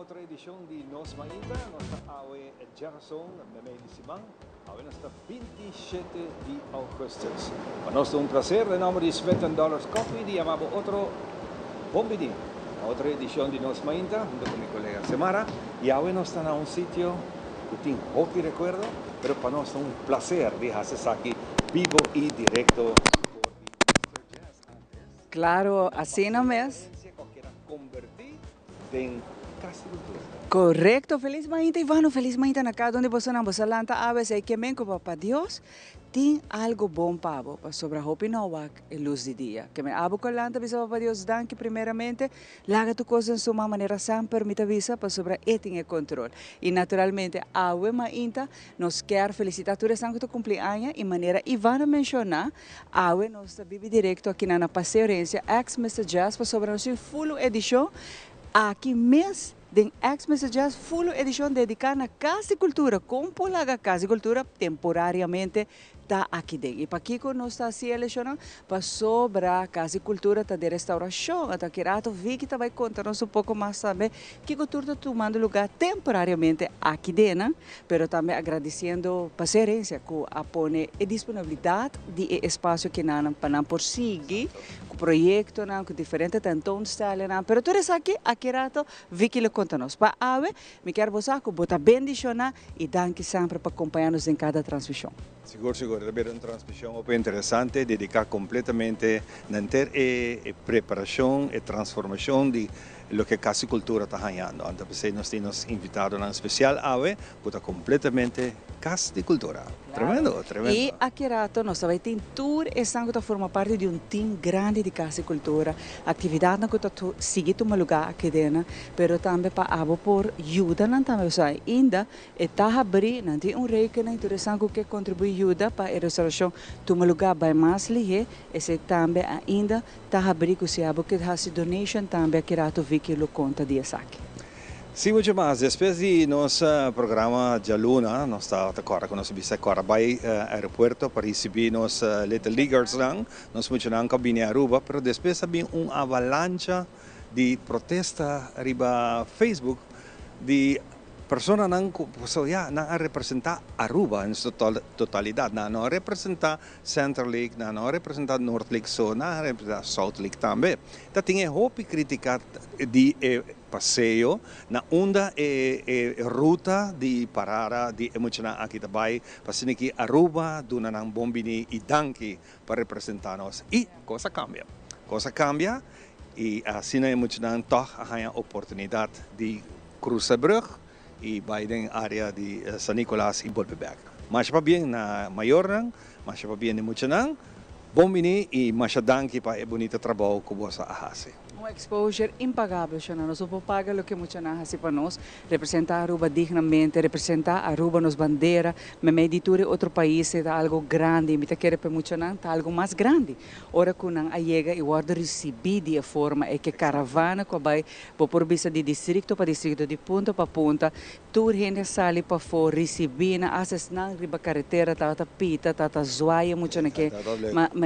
outra edição de Nos Mainta, nossa awe Gerson, Memei de Simão, awe nesta 27 de agosto. Para nós é um prazer, em nome de $7 Coffee, de amabo outro bom dia. Outra edição de Nos Mainta, junto com meu colega Semara, e awe nós está em sítio que tem pouco recuerdo, mas para nós é um prazer de fazer aqui vivo e direto. Claro, assim não é? Convertir em casa cultura. Correcto, feliz mañana Ivano, feliz mañana acá donde você não você lanta a veces que men como para Deus tem algo bom para você sobre a hope no wak e luz de dia. Que men abo lanta bisa para Deus danke primeiramente, laga tu coisa em sua maneira sem permita visa para sobre eting e control. E naturalmente a we mañana nos quer felicitar tu resango tu cumpleaños e maneira Ivano menciona a we nos vive direto aqui na passeorência ex Mr. Jazz para sobre nossa full edição aqui mês den ex-messages full edição dedicada à Casa e Cultura, como a Casa e Cultura temporariamente está aqui dentro. E para aqui nós está selecionando para sobre a Casa e Cultura tá de restauração, até que rato vi que vai contar-nos um pouco mais saber que cultura está tomando lugar temporariamente aqui dentro, mas também agradecendo a paciência que apone a disponibilidade de espaço que não para prosseguir o projeto com diferentes tentoonstellingen, mas tudo isso aqui rato vi que conta-nos. Para ave, me quero você que bota bendição e danke sempre para acompanhar-nos em cada transmissão. Seguro, é uma transmissão interessante, dedicada completamente a ter a preparação e transformação de lo que Casa Cultura está ganhando. Então, nós temos invitado em especial ave, que completamente Casa de Cultura. Tremendo. E aqui rato nós vai ter tour e sangue forma parte de um time grande de Casa e Cultura, atividade que está seguindo um lugar aqui dentro, mas também para abo por ajuda não também sai ainda está abrir não tem rekening tu sangue que contribui ajuda para a restauração de um lugar bem mais lige e se também ainda está abrir que se abo que faz donation também aqui rato vi que lo conta de saque. Sim, muito mais. Depois de nosso programa de Luna, nós estamos agora com nosso bicho agora vai aeroporto para receber nos Little Leaguers lang, nós muito não cabine Aruba, mas depois havia avalanche de protesta riba Facebook de persona nang representa Aruba em sua totalidade, não representa Central Lake, não representa North Lake, não representa South Lake também. Então tinha hope criticar de passeio na onda e ruta de parada de emocionar aqui também para que Aruba duna nang bombini e danke para representar-nos e coisa cambia e assim nós emocionar toch a oportunidade de cruzar brug e vai na área de San Nicolás e Bolbeberg. Mas para bem na maior mas para bem de emocionar bombini e mas danke para o bonito trabalho que você faz. Um exposure impagável, nós não paga o que muito nós para nós, representar Aruba dignamente, representar Aruba nos bandeira, mas editura outro país é algo grande, me quer para muito tá algo mais grande. Ora que não chega e guarda receber de forma é que caravana que vai por vista de distrito para distrito, de ponta para ponta, tour gente sali para fora receber na asas não riba carretera tata pita tata zoaia muito que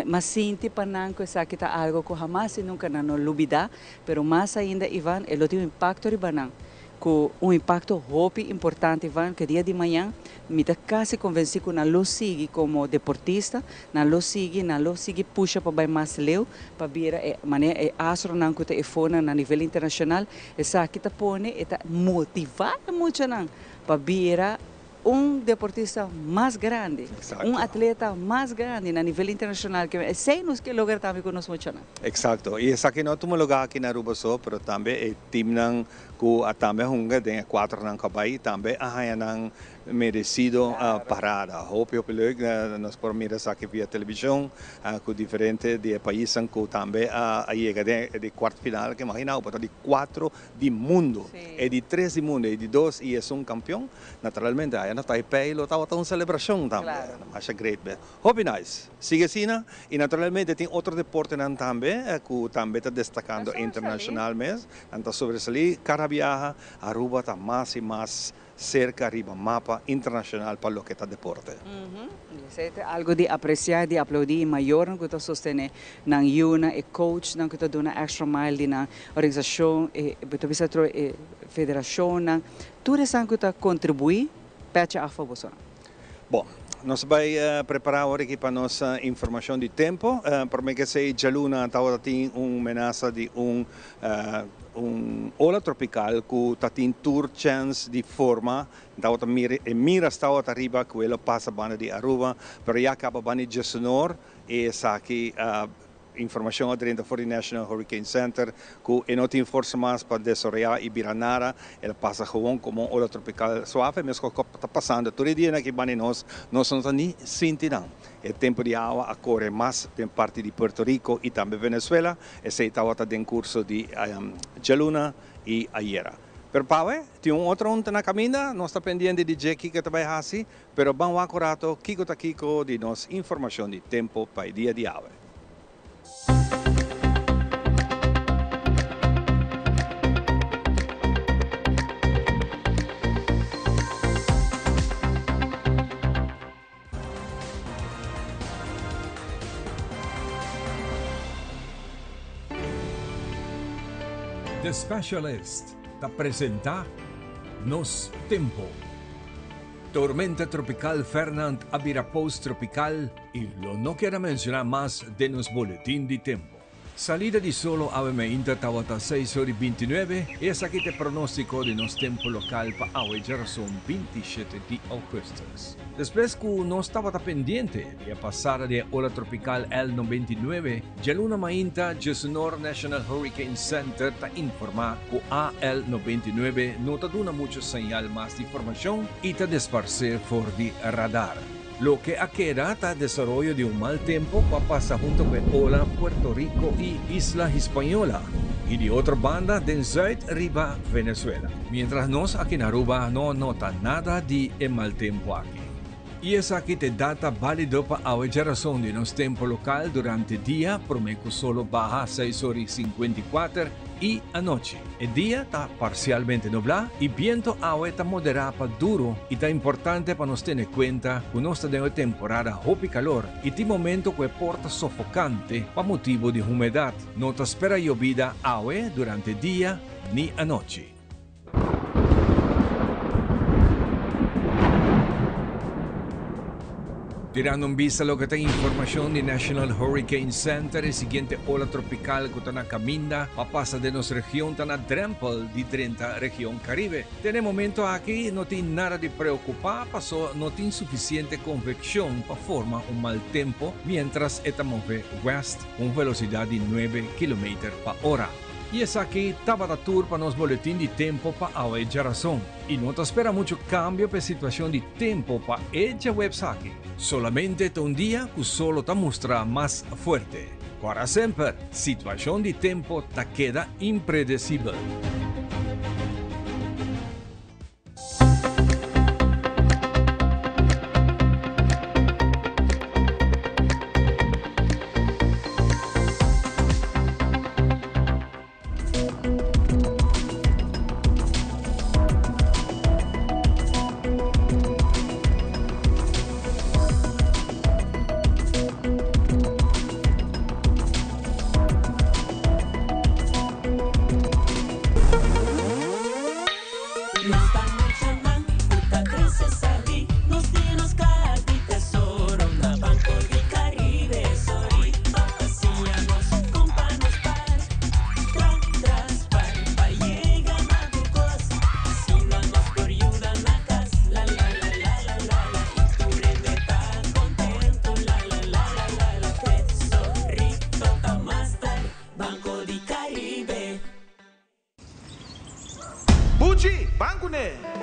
mas sinti para não que essa que tá algo que jamais nunca não lubida. Pero mais ainda, Ivan, ele tem um impacto ribanang, com um impacto hope importante, Ivan, que dia de manhã, me está quase convencido que não sigue como deportista, não sigue puxa para bem mais leu, para vir maneira astronauta que fona na nível internacional, essa aqui está pone, está motivada muito não, para vir deportista mais grande, Exacto. Atleta mais grande a nível internacional, que sei nos que lugar também que nós muito. Exato. E essa aqui não é lugar aqui na Aruba só, mas também é time nang ku também hunga tem 4 nang kabay também a nang merecido parada. Hope leuk nós por mirar aqui via televisão com diferente de países que também chega de quarto final que imagina o de 4 de mundo, é de 3 de mundo, é de 2 e é um campeão. Naturalmente aí na Taipei lo estava uma celebração também. Mas é great. Hope nice. Sigue assim e naturalmente tem outro deporte também que também está destacando internacionalmente, então sobresalir cada viaje Aruba está mais e mais cerca arriba mapa internacional para lo que está deporte. Algo de apreciar, de aplaudir maior que está sostener na yuna e coach na que está dando extra mile na organização e talvez federação na tudo isso que está contribuir para a favor. Bom, nós vamos preparar aqui para nossa informação de tempo. Para mim que sei Jaluna tem uma ameaça de ola tropical que tem tour chance de forma mira está arriba que ela passa banda de Aruba, pero já acaba banda de Sonor e aqui informação dentro do National Hurricane Center que não tem força mais para desorientar e Biranara, ela passa gewoon como ola tropical suave, mas que está passando todo dia aqui banda nós não nem sentindo. O tempo de água corre mais em parte de Puerto Rico e também Venezuela, e se está em curso de Jaluna e Ayera. Pero Pawe, tem outro na caminha, nós está pendente de Jackie que vai assim, pero vamos acurato, Kiko ta Kiko de nos informação de tempo para o dia de água. The Specialist te presenta Nos Tempo. Tormenta tropical Fernand abrirá post-tropical y lo no quiero mencionar más de nos boletín de tiempo. Salida di solo avemeinta tawata 6:29 e sa te pronóstico de nos tempo local pa awe gerason 27 de augustus. Después que no estaba pendiente de pasar de ola tropical El 99, Jaluna Mainta Jesnor National Hurricane Center ta informa que El 99 no ta duna mucho señal más de información y ta desparce for de radar. Lo que queda está desarrollo de un mal tiempo para pasar junto con ola Puerto Rico y Isla Hispaniola y de otra banda de Zuid arriba Venezuela. Mientras nos aquí en Aruba no nota nada de mal tiempo aquí. Y es aquí te data válido para averación de nos tiempo local durante el día, promedio solo baja 6:54 y anoche. El día está parcialmente nublado y viento agua está moderado duro y está importante para nos tener cuenta que no está de temporada hopi calor y de momento que porta sofocante para motivo de humedad. No te espera llovida agua durante el día ni anoche. Tirando un vista a lo que está información de National Hurricane Center, el siguiente ola tropical que está en Caminda va a pasar de nuestra región está en Drempel, de 30 región Caribe. En el momento aquí no tiene nada de preocupar, pasó no tiene suficiente convección para formar un mal tiempo, mientras está mueve west con velocidad de 9 km por hora. Y es aquí Tabata Tour para nos boletín de tiempo para ella razón. Y no te espera mucho cambio para situación de tiempo para ella website. Solamente un día que solo te muestra más fuerte. Para siempre, situación de tiempo te queda impredecible.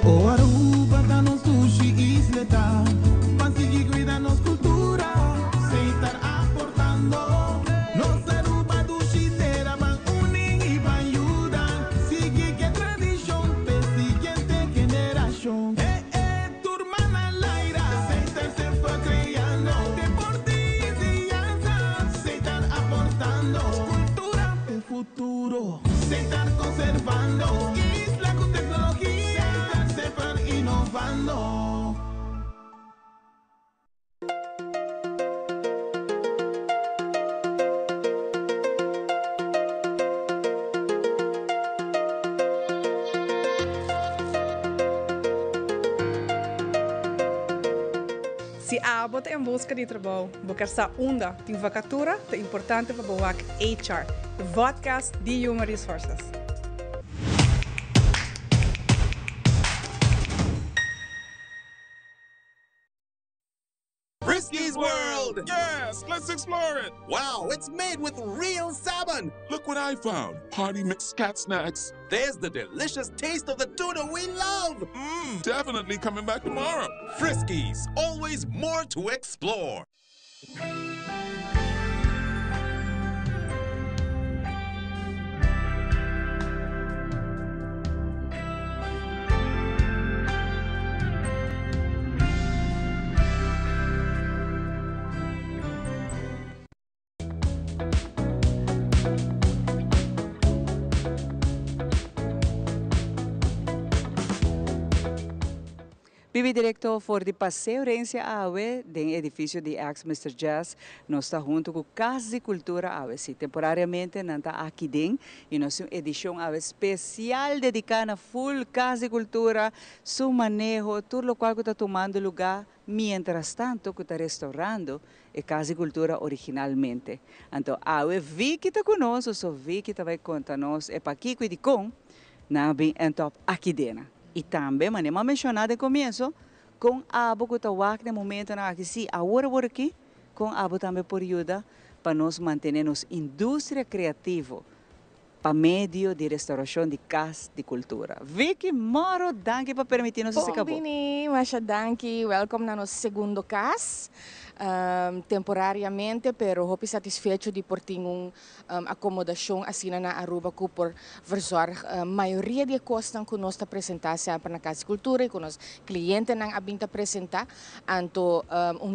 O Aruba dá nos sushi isleta, consegui cuidar nos cultura, sem estar aportando. Nos Aruba do Chitera van unir e van ayudar, sigue que tradição para siguiente generación. Turmana Laira, sem estar sempre creando, deporte e enseñanza, sem estar aportando, cultura e futuro, sem estar conservando. Isla con tecnología, sepan motivando. Se a bota em busca de trabalho, buscar essa onda de vacatura, é importante para o HR, o podcast de Human Resources. Frisky's World! Yes, let's explore it. Wow, it's made with real salmon! Look what I found. Party mix cat snacks. There's the delicious taste of the tuna we love! Definitely coming back tomorrow. Frisky's, always more to explore. Vive direto for de Passeio Rência Awe, do edifício de ex-Mr. Jazz. Nós estamos junto com Casa de Cultura Awe. Sim, temporariamente, nós estamos aqui dentro e nossa edição Awe especial dedicada a full Casa de Cultura, seu manejo, tudo o qual está tomando lugar, mientras tanto que está restaurando a Casa de Cultura originalmente. Então, Awe vi que está conosco, só vi que está vai contar-nos, é para aqui que com, na bem top aqui dentro. E também, mas não mencionado no começo, com a abo que está no momento na aqui, sim, agora por aqui, com a abo também por ajuda para nós manter nos indústria criativa para meio de restauração de casa de cultura. Vicky Moro, danke para permitir-nos esse cabo. Bini, Masha danke, welcome na nosso segundo casa. Temporariamente, pero hopi satisfecho de por ter acomodação assim na Aruba que por verzorg maioria de costas que nós apresentar sempre na Casa de Cultura e que os clientes não abinta apresentar, anto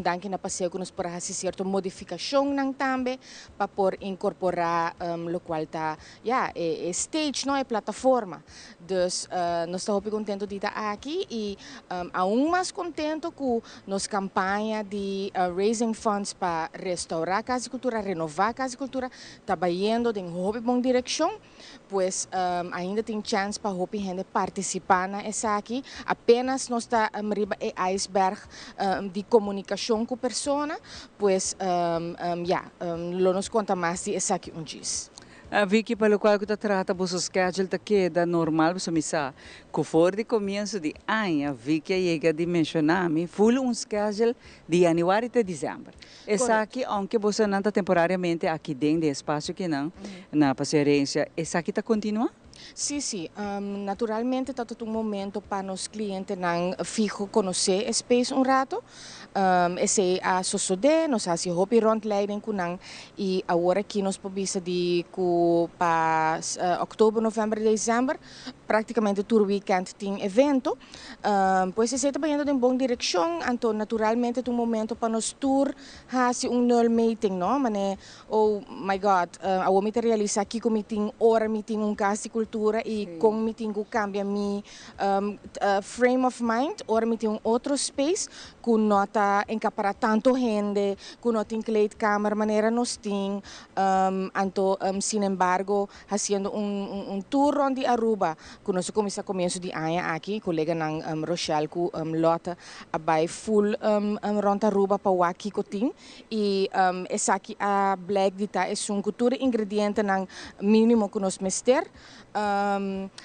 danke na passeio que nós por fazer certa modificação nang também para por incorporar lo qual tá stage não é plataforma, dus nós estamos hopi contento de estar aqui e aún mais contento com nossa campanha de raising funds para restaurar a Casa de Cultura, renovar a Casa de Cultura, trabalhando em uma boa direção, pois ainda tem chance para a gente participar nessa aqui. Apenas nós está arriba o iceberg de comunicação com a pessoa, pois nos conta mais de essa aqui diz. Vicky, para o qual que trata o schedule que da normal para missa, que for de começo de ano, Vicky chega de mencionar-me, full schedule de janeiro até dezembro. Essa aqui, aunque você não está temporariamente aqui dentro do espaço que não, na paciência, essa aqui está continua? Sim, sim. Naturalmente, está todo momento para os clientes não fijo conhecer o space rato. Esse a suceder, nós fazemos hobby rondleiding com não e agora aqui nós podemos de para outubro, novembro, dezembro, praticamente todo weekend tem evento. Pois se está indo em boa direção, então naturalmente é momento para nós tour fazer null meeting, não? Mas oh my God, eu me realizo aqui com meeting, hora meeting casa de cultura e com meeting que cambia mi frame of mind, hora meeting outro space que nota encaparar tanto gente, que não tem kleedkamer, maneira nós tem, sin embargo, fazendo tour onde Aruba, que nós começo de ano aqui, colega ng Rochelle, que lota abay full rond Aruba para o aqui que tem, e essa aqui a black dita é cultura ingrediente ng mínimo que nós mester.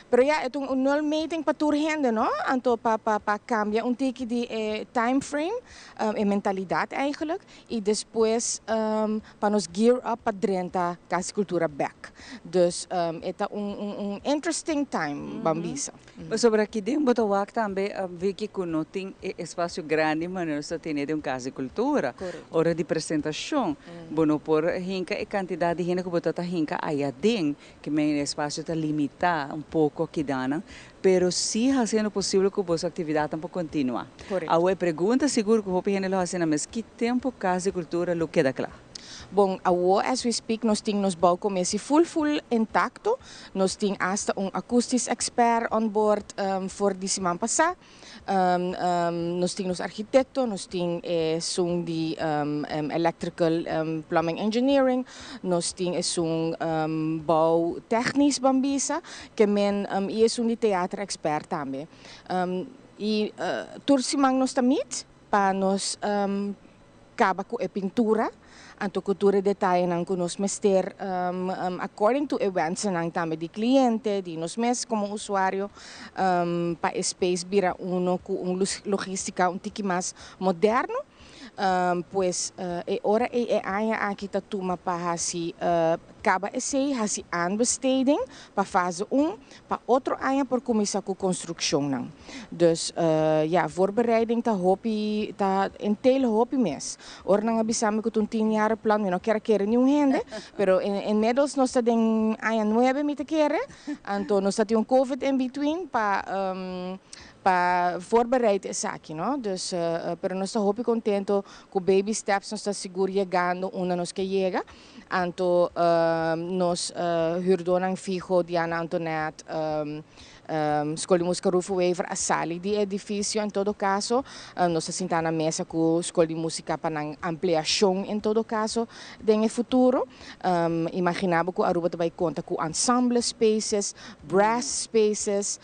Pero ja, het een nul meting para tour gente, no? Anto pa cambia tiki de time frame, mentalidade eigenlijk, e depois para nos gear up para drenta Casa de Cultura back. Dus het is interesting time, bambisa. Sobre aqui dentro, Botawak também vi que não tem espaço grande, mas nós temos Casa de Cultura, hora de apresentação, bueno por hinka e quantidade de gente que botata hinka aí dentro, que meu espaço está limitado pouco aqui dana, pero sim fazendo possível que a atividade também continue. A pergunta seguro que o gente lo fazendo, mas que tempo Casa de Cultura lo queda claro? Bom, as we speak, nós temos balcomessi full intacto. Nós temos hasta acoustisch expert on board voor die semana passada. Nós temos arquiteto, nós temos de electrical plumbing engineering, nós temos bouw technisch bambisa, que men de teatro expert também. E tursimang nós também para nós acaba com a pintura. Anto cultura detalhe nang kunos mester according to events nang também de cliente, de nos mes como usuário para space bira uno com logística tiki mais moderno. Pues ora aya aqui tá tuma para hasi acaba esse hasi aanbesteding para fase 1 para outro aya por começar com construção não. Dus ja, voorbereiding tá hopi tá inteiro hopi mes. Ora nang abisame com 10 jaar plan, não quero nenhum rende, pero en medos nós tá den aya 9 mita quere, então nós tá tem COVID in between para voorbereid is aqui, não? Dus, pero nós estamos muito contentes com baby steps, nós estamos seguros chegando, onde nós que chega. Então, nós huurdonang fijo Diana Antoinette, Escola de Música Rufo Wever, a sala de edifício, em todo caso, nós estamos na mesa com a Escola de Música para ampliação, em todo caso, no futuro. Imaginava que a Aruba vai contar com ensemble spaces, brass spaces,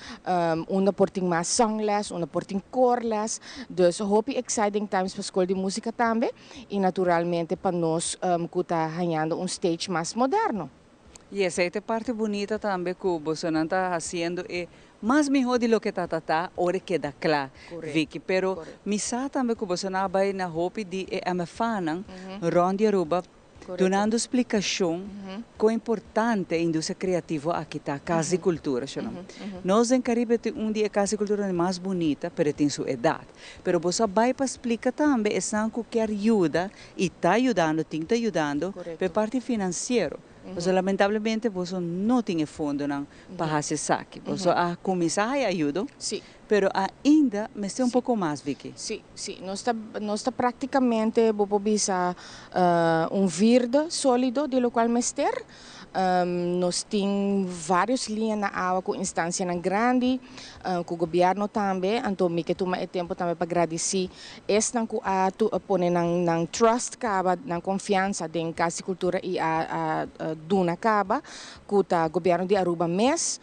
uma porting mais songles, uma porting corles. Dus, hope exciting times para a Escola de Música também, e naturalmente para nós que está ganhando stage mais moderno. Y esa es parte bonita también que Bolsonaro está haciendo, más mejor de lo que está, ahora queda claro, Vicky. Pero misa también que Bolsonaro va na hope de amafanan, Ronde Aruba, dando explicação quão importante a indústria criativa aqui está, casa e cultura. Nós em Caribe temos dia casa e cultura mais bonita, mas tem sua idade. Mas você vai para explicar também, é sanco que ajuda e está ajudando, para parte financeira. Você, lamentavelmente, você não tem fundo para fazer saque. Você começar a ajudar, mas ainda me está pouco mais, Vicky. Sim. Nós está praticamente bisa verde sólido de lo qual mester. Nós temos várias linhas na água com instância grande, com o governo também, então me que toma tempo também para agradecer esta que a pone nang trust caba, nang confiança em casa cultura e a duna caba, que o governo de Aruba mes,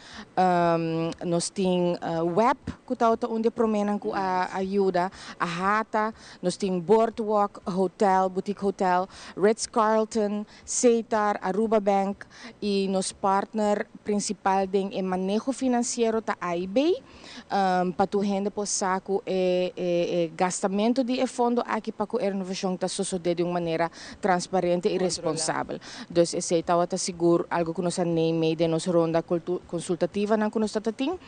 nós temos web que tá onde promenem que a ajuda, a hata, nós temos boardwalk hotel, boutique hotel, Ritz-Carlton, Seitar, Aruba Bank. E nosso partner principal em manejo financeiro da AIB, para tu rende por saco gastamento de fundo aqui para que a renovação está suceder de uma maneira transparente e responsável. Então, esse está seguro algo que nós nem de nossa ronda consultativa não que nós tem,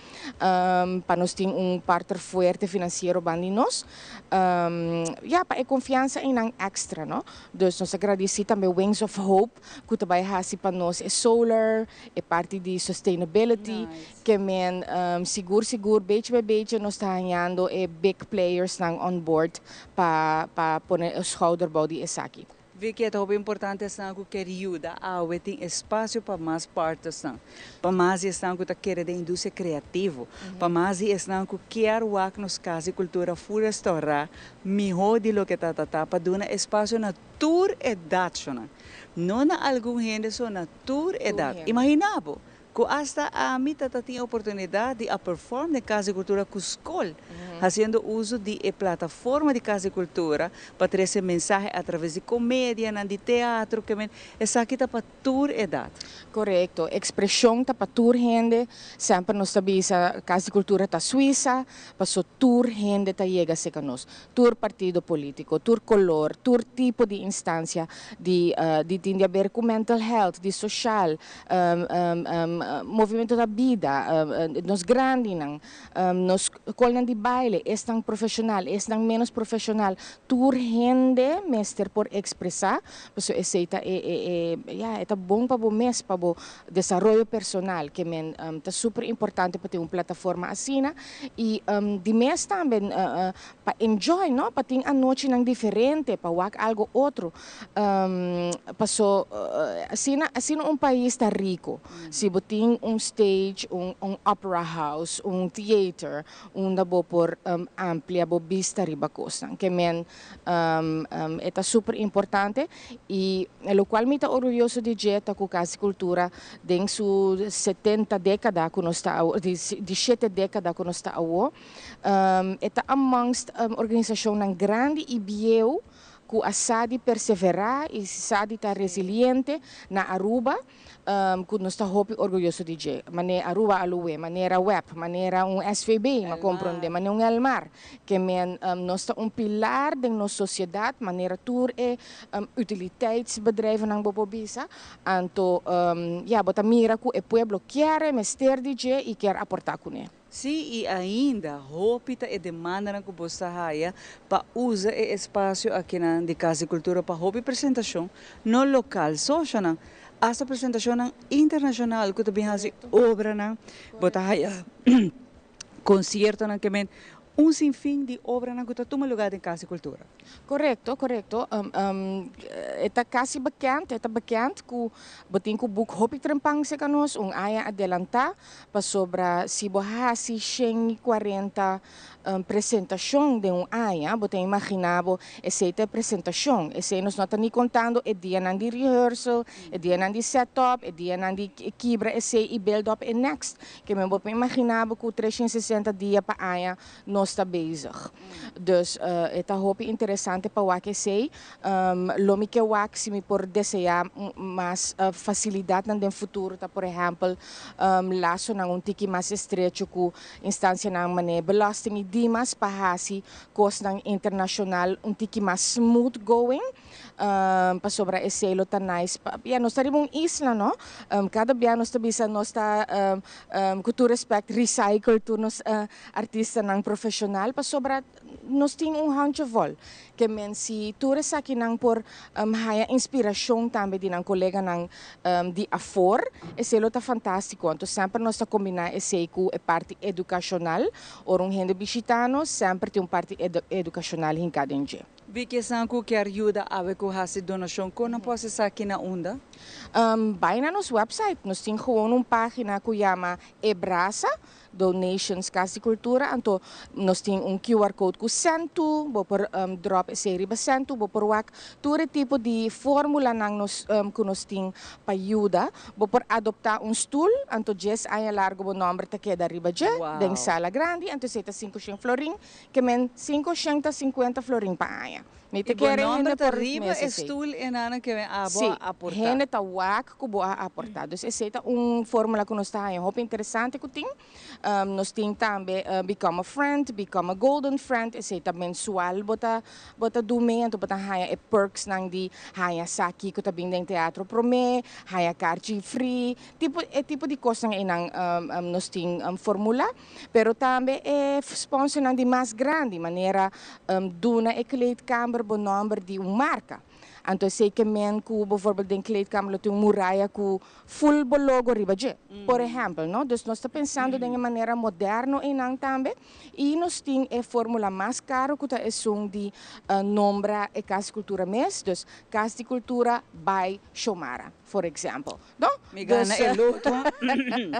para nós ter partner forte financeiro bandi nós, para confiança em extra, não? Então, nós agradecemos também Wings of Hope que também faz para nós solar, parte de sustainability, que men seguro, beetje bij beetje, nós está ganhando big players on board para poner o schouderbouw die is aqui. Vicky, é muito importante que ajuda a ter espaço para mais partes, para mais que quer da indústria criativa, para mais que quer o nos casa e cultura for restaurar melhor de lo que está para dar espaço na tour edad, não na algum gente só na tour edad. Imaginavo que hasta a mim tem a oportunidade de performar na casa e cultura com escola, fazendo uso de plataforma de casa e cultura para trazer mensagem através de comédia, de teatro, que essa aqui está para tour edad. Correto, expressão está para tour gente, sempre nós sabemos a casa e cultura está suíça, para só tour gente está chega a nós, tour partido político, tour color, tour tipo de instância de tem a ver com mental health, de social, movimento da vida, nos grande nang, nos kol nang di baile, estang profesional, estang menos profesional, tur gente mester por expressar, so essa eta bom para o mês para o desenvolvimento personal, que men tá super importante para ter uma plataforma assim, e de mês também para enjoy, não, para ter a noite nang diferente, para wak algo outro, passo assim país está rico, se tem stage, opera house, theater, dabo por amplia bo vista riba costa, que men está super importante e lo qual me está orgulhoso de jeta com casa cultura den su 70 década que nós está de 7 década que nós está está amongst organização ng grande e bieu que a SADI perseverar e SADI está resiliente na Aruba, que nós está orgulhoso de dizer. Maneira Aruba alue, maneira web, maneira SVB, ma compreende, maneira Elmar, que nós está pilar da nossa sociedade, maneira tour utiliteitsbedrijven ng bobobisa, anto bota mira que o pueblo quer mester de dizer e quer aportar com ele. Sim, e ainda, roupa e demanda na Cubosta Raia para usar o espaço aqui na de Casa e Cultura para roupa apresentação no local, só na essa apresentação internacional que também faz obra na Bota Raia, concerto na que sinfim de obra na que toma lugar em Casa e Cultura. Correto. Está quase bekend, que botin ko book hopi trempang se kanos aya adelantar para sobra si bohasi 40 apresentação de aya, botin imaginabo essa apresentação, esse nos nota ni contando dia nan di rehearsal, dia nan di setup, dia nan di quebra esse e build up e next, que me botin imaginabo que 360 dias para aya nos está bezig. Dus het hoop interessante para o que sei. Lomi que o se me por desejar mais facilidade no futuro, tá por exemplo, laço na tiki mais estreito com instância na maneira belasting e dimas para hasi costa internacional tiki mais smooth going. Para sobra esse lo tá nice. Nós estaremos isla, não? Cada dia nós bisa nós tá com tu respect recycle tu nos artista nang profissional para sobra nós tem handjevol que men si tourist aqui nang por haya inspiração também de nang colega nang de afor esse lo tá fantástico então sempre nós tá combinar esse com a parte educacional or gente visitando sempre tem parte educacional em cada dia. Vi que sanku que ajuda a ver com essa donação, como pode ser aqui na onda? Vai na nosso website, nós temos uma página que chama Ebrasa Donations Casa e Cultura, então nós temos QR Code com cento, vou por drop série de cento, vou por wak, todo tipo de fórmula que nós temos para ajuda, vou por adoptar stool, então just aí largo o número que queda arriba já, da sala grande, então você 500 florin, que men 550 florin para aí. E o nome da riba é stool e nana que abo aportar. Gente tá wak que boa aportar. Então essa é fórmula que nós está aí, hope interessante que tem. Nós tem também become a friend, become a golden friend, essa é mensual, bota do meio, bota haya perks nang di haya saki que também tem teatro prome, haya carte free, tipo de coisa nang nós tem fórmula, pero também é sponsor nang di mais grande, maneira duna e kleedkamer bo number de marca. Então, sei que men que, bijvoorbeeld, em kleedkamer tem muralha com full logo riba je. Por exemplo, não? Dus nós está pensando de uma maneira moderna e não também. E nós temos a fórmula mais cara que é de nombra e Casa Cultura mês. Dus Casa Cultura by Shomara, por exemplo. Não? Me gana el loto.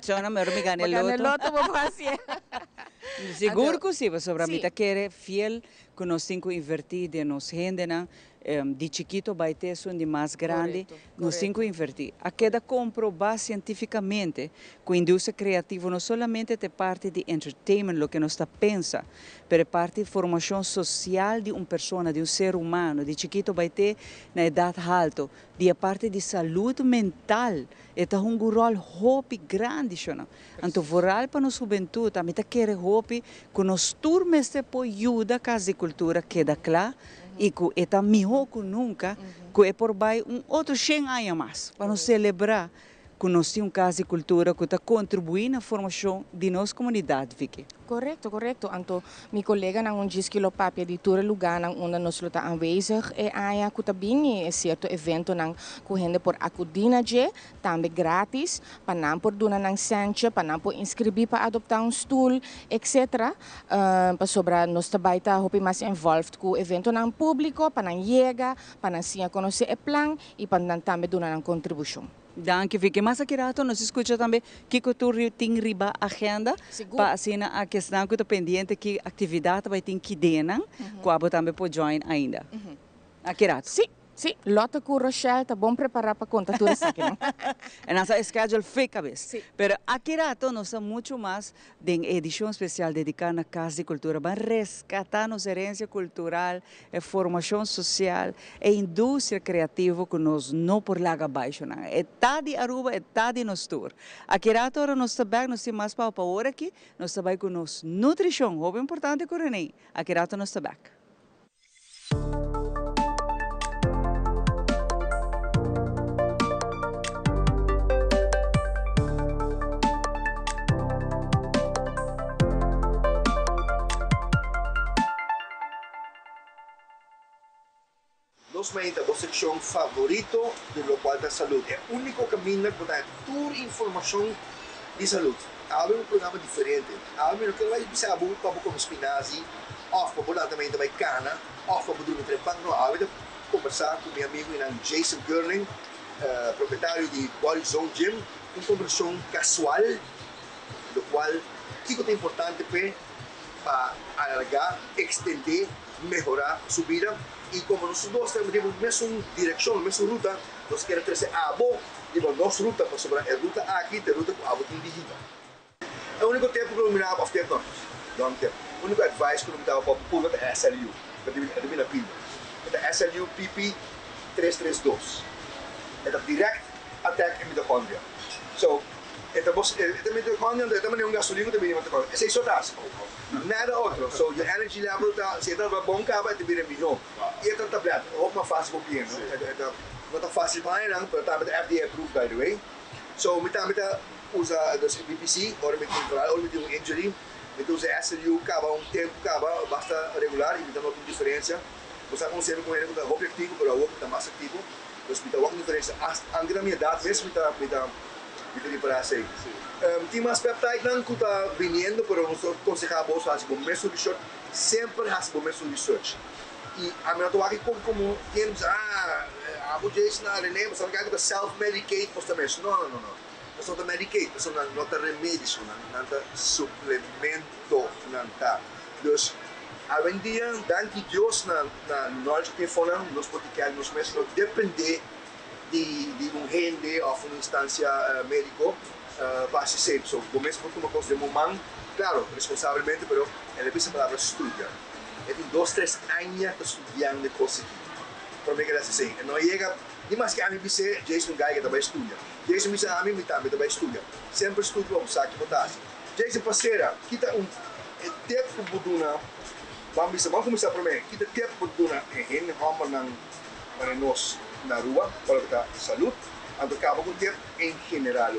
Só me gana el loto. Seguro que sim, sobre a mim quer fiel que nós temos que invertir de nos gente, de chiquito vai ter de mais grande, nós temos que invertir. A queda comprovar cientificamente que a indústria criativa não somente é parte de entertainment, o que nós está pensa, mas é parte de formação social de uma pessoa, de um ser humano, de chiquito vai ter na idade alta, de a parte de saúde mental, é um rol hope grande, então voral para a juventude, também quer hope que nós turmes de ajuda a casa de cultura queda claro. E que é melhor que nunca, que é por baixo outro 100 anos mais, para nos celebrar que nós temos casa e cultura que está contribuindo na formação de nossa comunidade, Vicky. Correto, correto. Anto, mijn collega nang diz que lo papia di tour lugar nang onda nos luta aanwezig e aya kutabini é certo evento nang correndo por acudina je, também grátis, panam por duna nang sanche, panam por inscrever para adoptar stoel, etc. Para sobra nos tabaita hopi mais involved com evento nang público, panam chega, panam sia conhecer e plan e panam também duna nang contribuição. Danke, Vicky. Mas aqui rato nós escuta também que tu tem riba agenda para assim a questão que está pendente que atividade vai ter que denan, que abo também pode join ainda. Aqui rato. Sim. Sim, Lotte com Rochelle está bom preparar para contar tudo isso aqui, não? É nossa schedule fica bem. Sim. Pero aqui rato nós temos muito mais de edição especial dedicada à Casa de Cultura, para resgatar nossa herência cultural, a formação social, a indústria criativa que nós não por lá abaixo, não. É tarde Aruba, é tarde nos tour. Aqui rato nós também nós temos mais para hora aqui, nós também com nossa nutrição, o importante que o René. Aqui rato nós também. Nos medita, vos sección favorito de lo cual da salud. Es el único camino para dar toda información de salud. Há um programa diferente. Há um que vai ser abu para como spinazi, ou para bolar também da cana, ou para dormir trepando. Há um conversar com meu amigo Jason Gerling, proprietário de Body Zone Gym, uma conversação casual, do qual que é importante para alargar, extender, melhorar sua vida. E como nós dois temos a mesma direção, a mesma ruta, nós queremos trazer a abo, nossa ruta para sobre a ruta aqui, a ruta que a abo tem dirigida. É o único tempo que eu me dava, não tempo. O único advice que eu me dava para o público é a SLU, que é a minha pilha. É a SLU PP 332. É a direct attack in mitochondria. So, é a mitocôndria, é também gasolina, também mitocôndria. É isso das. Nada outro. So, your energy level está, se está bom, acaba de vir melhor. E é tableta, é mais fácil para o cliente. Não é fácil para ele, mas está FDA approved, by the way. So, mita usa das BPC, ou temporal, ou um injury, mita usa SLU, acaba tempo, acaba, basta regular, e mita nota diferença. Você consegue com ele, que está objetivo, para o outro está mais ativo. Mas mita uma diferença. Antes da minha idade, mesmo mita para assim. Tem mais peptide não que está vindo, mas nós aconselhamos a fazer o mesmo research, sempre fazer o mesmo research. E a minha tua aqui como temos a Jason na René, mas não quer self-medicate, mas também não. Nós não medicate, nós não tem remédio, não tem suplemento, não tá. Então, hoje em dia, danke Deus na knowledge que tem nós podemos mesmo depender de rende ou uma instância médica para se ser. So, o mesmo por uma coisa de momento, claro, responsavelmente, mas ela precisa palavra estudar. Tem 2-3 anos estudando coisas aqui. Para mim, é assim. Não chega, nem mais que a mim dizer, Jason Geiger também estuda. Jason me a mim também estuda. Sempre estudo para usar que botasse. Jason parceira, kita tempo que buduna, vamos começar para mim, kita tempo buduna em ramo para nós na rua, para a saúde, ando acaba com tempo em geral.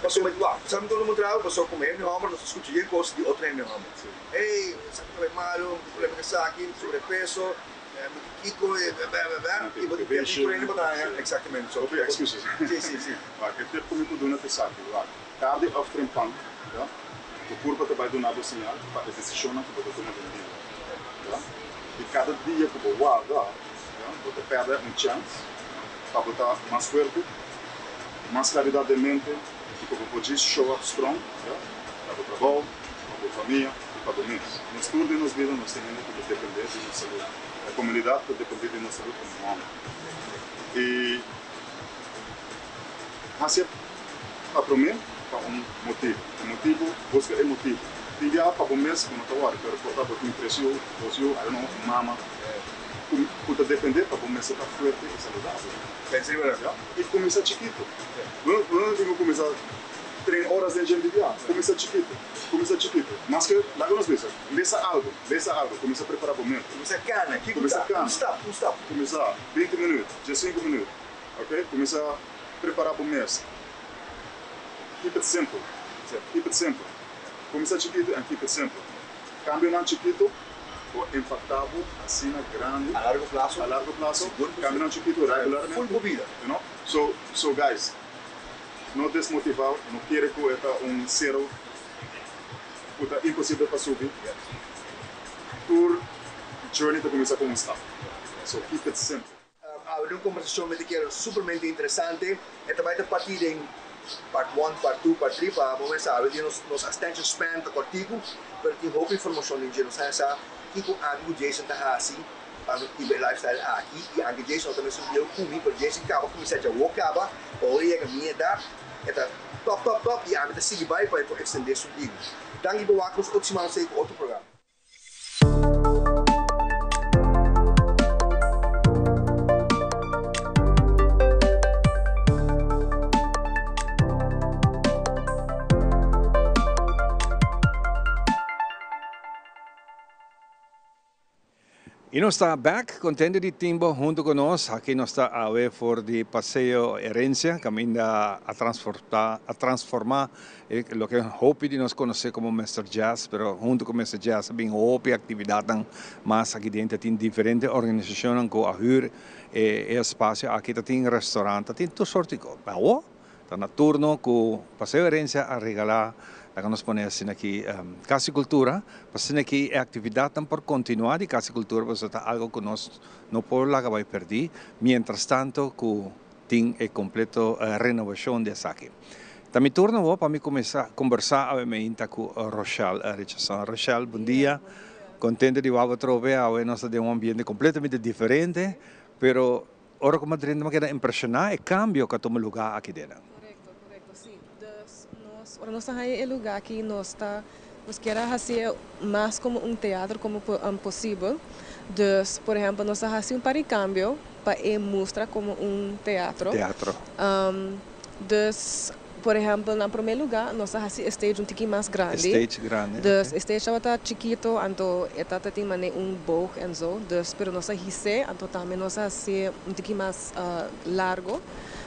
Passou muito lá, sabe todo mundo trabalha, passou com ele, não nós escutamos coisas de outro em ramo. Ei, sabe que é malo, problema que está aqui, sobrepeso, Kiko e você tem que por ele botar exatamente. Excuse. Sim. Que tempo comigo do na pessoa, tarde ou trempando, já? O corpo trabalha do nada sinal para a decisão que você toma no dia. E cada dia que você guarda, você perde chance para botar mais forte, mais claridade de mente, e você pode show up strong, para o trabalho, para a família e para o mês. Nos tudo de nos vida nós temos que depender de nossa saúde. A comunidade pode depender de nossa saúde como homem. E assim, para mim, um motivo. O motivo, busca é motivo. Tem dia para o mês, como está agora, para reportar para o impressão, você, mama, puta depender para o mês estar forte e saudável. E começa chiquito. Não digo começar 3 horas de dia, começa chiquito. Mas que, lá que nós vemos, leça algo, começa a preparar para o mês. Começa cana, Começa 20 minutos, 15 minutos, ok? Começa preparar para o mês. Keep it simple. Keep it simple. Começa chiquito and keep it simple. Cambio não chiquito, ou impactável, assim grande. A largo plazo. A largo plazo. Cambio não chiquito regularmente. Full movida. You know? So guys, não desmotivar, não querer que é zero, é impossível para subir. Tour journey te começa com start. So keep it simple. Abrir uma conversação met que supermente interessante. Esta vai ter partir em part 1, part 2, part 3 para vamos saber que nos attention span tá cortico, pero que roupa informação em geral essa que com amigo Jason tá assim para o lifestyle aqui e amigo Jason também subiu comigo, porque Jason acaba começar a walk acaba, ou ele é minha idade, esta top e amigo sigue vai para extender seu livro. Danke para o outro semana sei com outro programa. Y nos está back, contento de tiempo junto con nosotros. Aquí nos está a ver por el paseo Herencia, camina a transformar lo que es Hopi de nos conoce como Mr. Jazz, pero junto con Mr. Jazz, bien Hopi actividad más aquí dentro, tiene diferentes organizaciones que ayudan espacio. Aquí tiene restaurante, tiene todo sorte de cosas. Está turno con paseo Herencia a regalar. La que nos pone assim aqui Casa Cultura, assim aqui é atividade por continuar de Casa Cultura, porque é algo que nós não podemos vai perder, mientras tanto que tem a completa renovação dessa aqui. Também turno para mim começar a conversar com Rochelle Richardson. Rochelle, bom dia. Contente de você trovar, nós temos um ambiente completamente diferente, pero agora como Madrid me queda impressionar o cambio que toma lugar aqui dentro. Ahora nos hay el lugar aquí nos quiere hacer más como un teatro como posible. Entonces, por ejemplo, nos hace un par de cambio para mostrar como un teatro. Entonces, por ejemplo, en primer lugar, nos hace stage un tiki más grande. Stage grande. Entonces, stage está chiquito, entonces tiene un bow y eso. Entonces, pero nos hace, entonces también nos hace un tiki más largo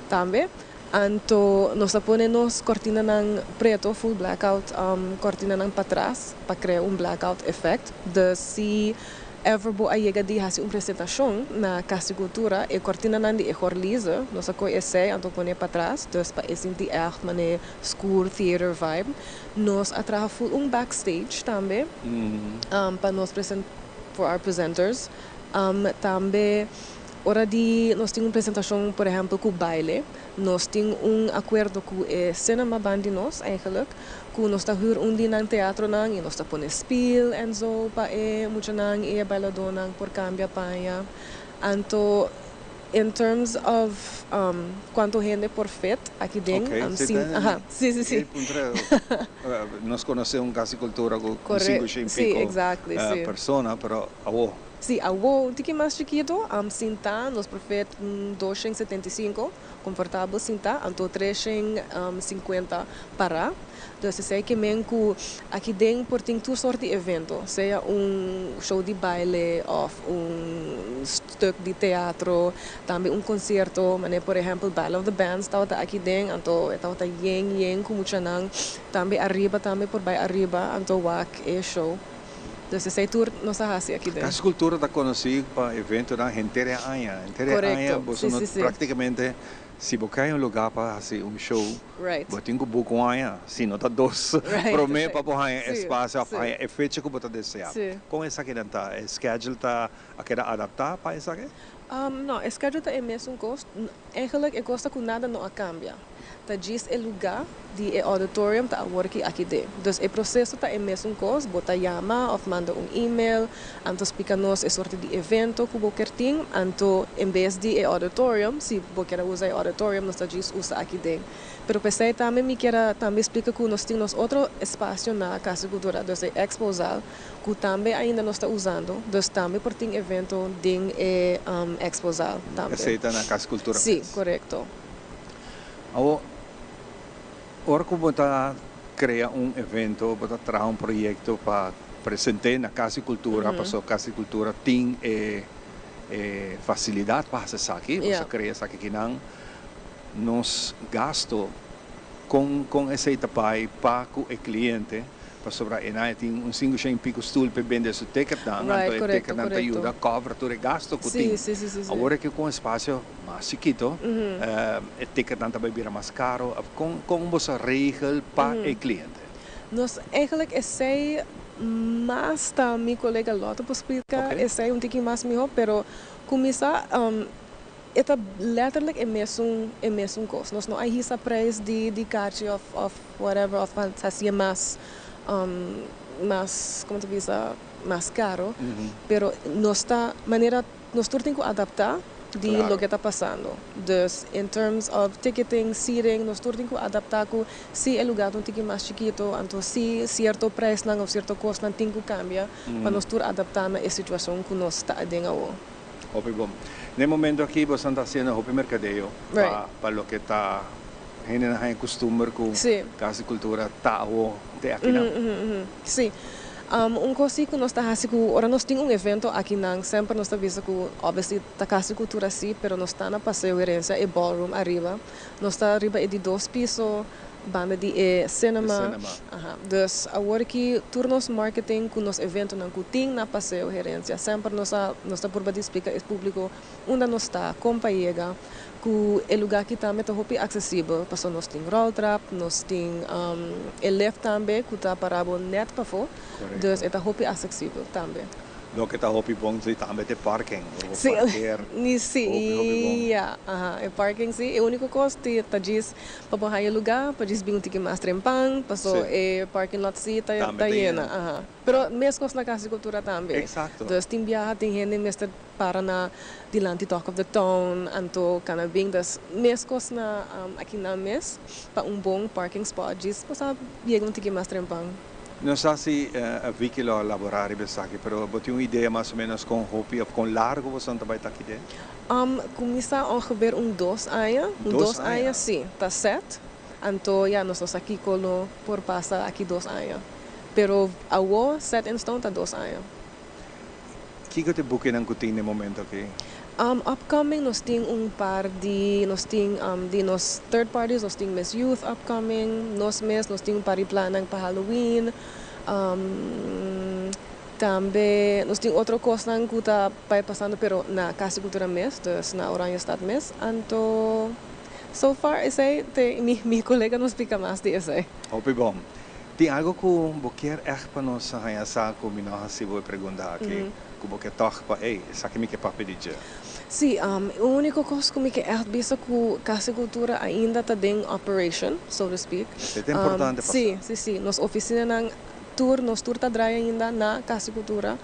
también. Anto nos ponemos cortina ng preto, full blackout, cortina ng patras para crear un blackout effect. Dus si ever bo ay llega di hasi un presentación na Casa Cultura, e cortina ng di horlize, nos ako essay anto pone patras, dus pa esinti echt mane school theater vibe. Nos atraha full un backstage tambe, para nos present for our presenters. Tambe ora di nós temos uma apresentação, por exemplo, com baile. Nós temos acordo com a cinema band nós, eigenlijk. Que nós está huur dia ng teatro nang, e nós está pone spiel en zo pa mucho nang bailador nang por cambia paia. Anto in terms of quanto gente por fet aqui dentro, sí. Nós conhecemos Casa Cultura com 5 personas, pero Sí, agua un tiki más chiquito, cinta, nos profet 275, confortável cinta, anto 350 para. Entonces, sei que menku aqui dentro por tem tu sorte de evento, seja show de baile, ou stuk de teatro, também concerto, mané, por exemplo, Battle of the Bands, estava aqui dentro, anto estava yeng como chanang, também arriba, também por baixo arriba, anto wak show. Entonces, esse tour nos hace aqui dentro. Casa Cultura está conhecida para evento na Entere Anha. Praticamente, se você tem lugar para fazer show, você tem que buscar uma Anha. Se não está dois, promete para pôr espaço, é feito que você deseja. Com essa aqui, o schedule está adaptado para isso aqui? Não, o schedule está mesmo custo. Eigenlijk, o custo que nada não cambia. Tá diz o lugar de auditorium tá work aqui de. Dus o processo tá mesmo coisa, bota chama ou manda e-mail, anto explica nos sorte de evento que você tem, anto em vez de auditorium, se você quer usar auditorium, nós tá diz usa aqui de. Pero pensei também me quer também explica que nós temos outro espaço na Casa Cultura, dus exposal, que também ainda nós está usando, dus também por tem evento ding exposal também. Aceita na Casa Cultura. Sim, correto. Agora que você cria evento, você traz projeto para apresentar na Casa Cultura, para a Casa Cultura tem facilidade para fazer isso aqui, você cria isso aqui não. nos gasto com esse tapai para o cliente para sobrar tem um 500 stool para vender seu ticket dan Right, então correcto, ticket dan correcto. ajuda cover todo gasto que Sim, tem sim, sim, sim, sim. agora que com espaço mais chiquito o ticket dan também vira mais caro com você regel para o cliente. Nós eigenlijk essay mais tá meu colega Lotte para explicar Okay. essay um pouquinho mais melhor, pero começar это letterlijk é mesmo coisa. Nós não há essa preço de carte of whatever of fantasia mais mais como te diz mais caro, pero nós tá maneira nós temos que adaptar de Claro. lo que está passando. Dus in terms of ticketing, seating, nós temos que adaptar com se o lugar é um pouquinho mais chiquito, então se certo preço ou certo custo não tem que cambiar, para nós adaptar a situação que nós está dentro. Hopi bom. No momento aqui você está fazendo hopi mercadeio Right. para o que está gente costume com Sim. casa cultura tá o de aqui não. Sim. Coisa que nós está fazendo, ora nós temos evento aqui não, sempre nós está vendo que, obviamente, a casa cultura sim, pero nós está na passeio herência e ballroom arriba. Nós está arriba é de 2 pisos, banda de cinema. Dus agora que turnos marketing com nos evento não tem na passeio herência, sempre nós está por explicar ao público onde nós está, como chega, que o lugar que também está muito acessível, porque nós temos roll trap, nós temos lift também, que está parado net para fora, dus está muito acessível também. Lo que está hopi bom de também de parking. Sim, Parquear. sim, é parking sim, é o único custo que está diz para pôr aí lugar, para diz bem um ticket mais trempang, passou é parking lot sim, está llena, Pero mesmo na casa de cultura também. Exato. Dus tem viaja, tem gente mesmo para na dilante Talk of the Town, anto kana bem das mesmo na aqui na mes para bom parking spot, diz passar chega um ticket mais trempang. Não sei se a Vicky lo lavorare aqui, pero você tem uma ideia mais ou menos com hopi ou com largo você não vai estar aqui dentro? Começa ongeveer 2 anos, 2 anos sim, está set. Então, nós estamos aqui por passar aqui 2 anos. Pero a set in stone está 2 anos. O que você book ng kuting no momento aqui? Upcoming, nós temos par de, nós temos de nos third parties, nós temos Miss Youth upcoming, nós temos planang para Halloween, também nós temos outra coisa que está passando, pero na Casa Cultura Mes, dus na Oranje Stad Mes, então, so far, esse mi colega nos explica mais de esse. Hopi bom. Tem algo que você quer para nós sa ko minaha se vou perguntar aqui, que você toca para, essa aqui me que para pedir. Sim, o único coisa que me quer bisa que a Casa Cultura ainda está em operation, so to speak. É importante passar. Sim. Nos oficina ng tour está dry ainda na Casa Cultura.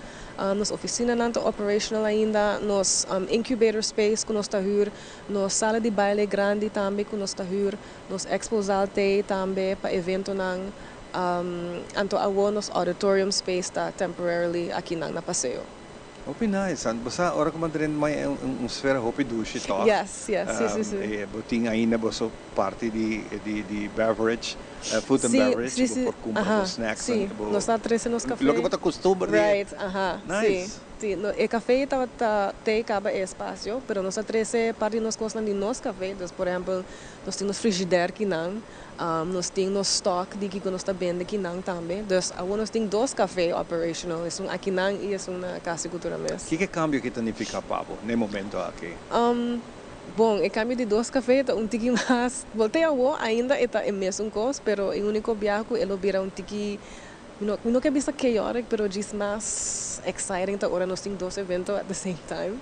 Nos oficina não está operational ainda, nos incubator space que nós está huur, nos sala de baile grande também que nós está huur, nos exposalte também para evento ng anto nos auditorium space está temporarily aqui na passeio. Hopi nice. Basta ora ko man rin may esfera hopi dushi to. Yes. Buting ainda boso parte di beverage, food and beverage, por comprar snacks. Sim, nós está 13 nos café. Lo que você costuma Right, Nice. Sim, o café tem cada espaço, pero nós está 13 parte nos costas de nos café, dus por exemplo, nós temos frigideira que não, nós temos stock de que nós está vendendo que não também, dus nós temos 2 cafés operational, é aqui não e é na Casa Cultura Mes. Que cambio que significa Pablo no momento aqui? Bom, o cambio de 2 cafés é tiquinho mais, voltei ainda é mesmo coisa, pero o único viaje ele vira tiquinho não que bisa chaotic, pero just mais exciting ta ora nós temos 2 eventos at the same time.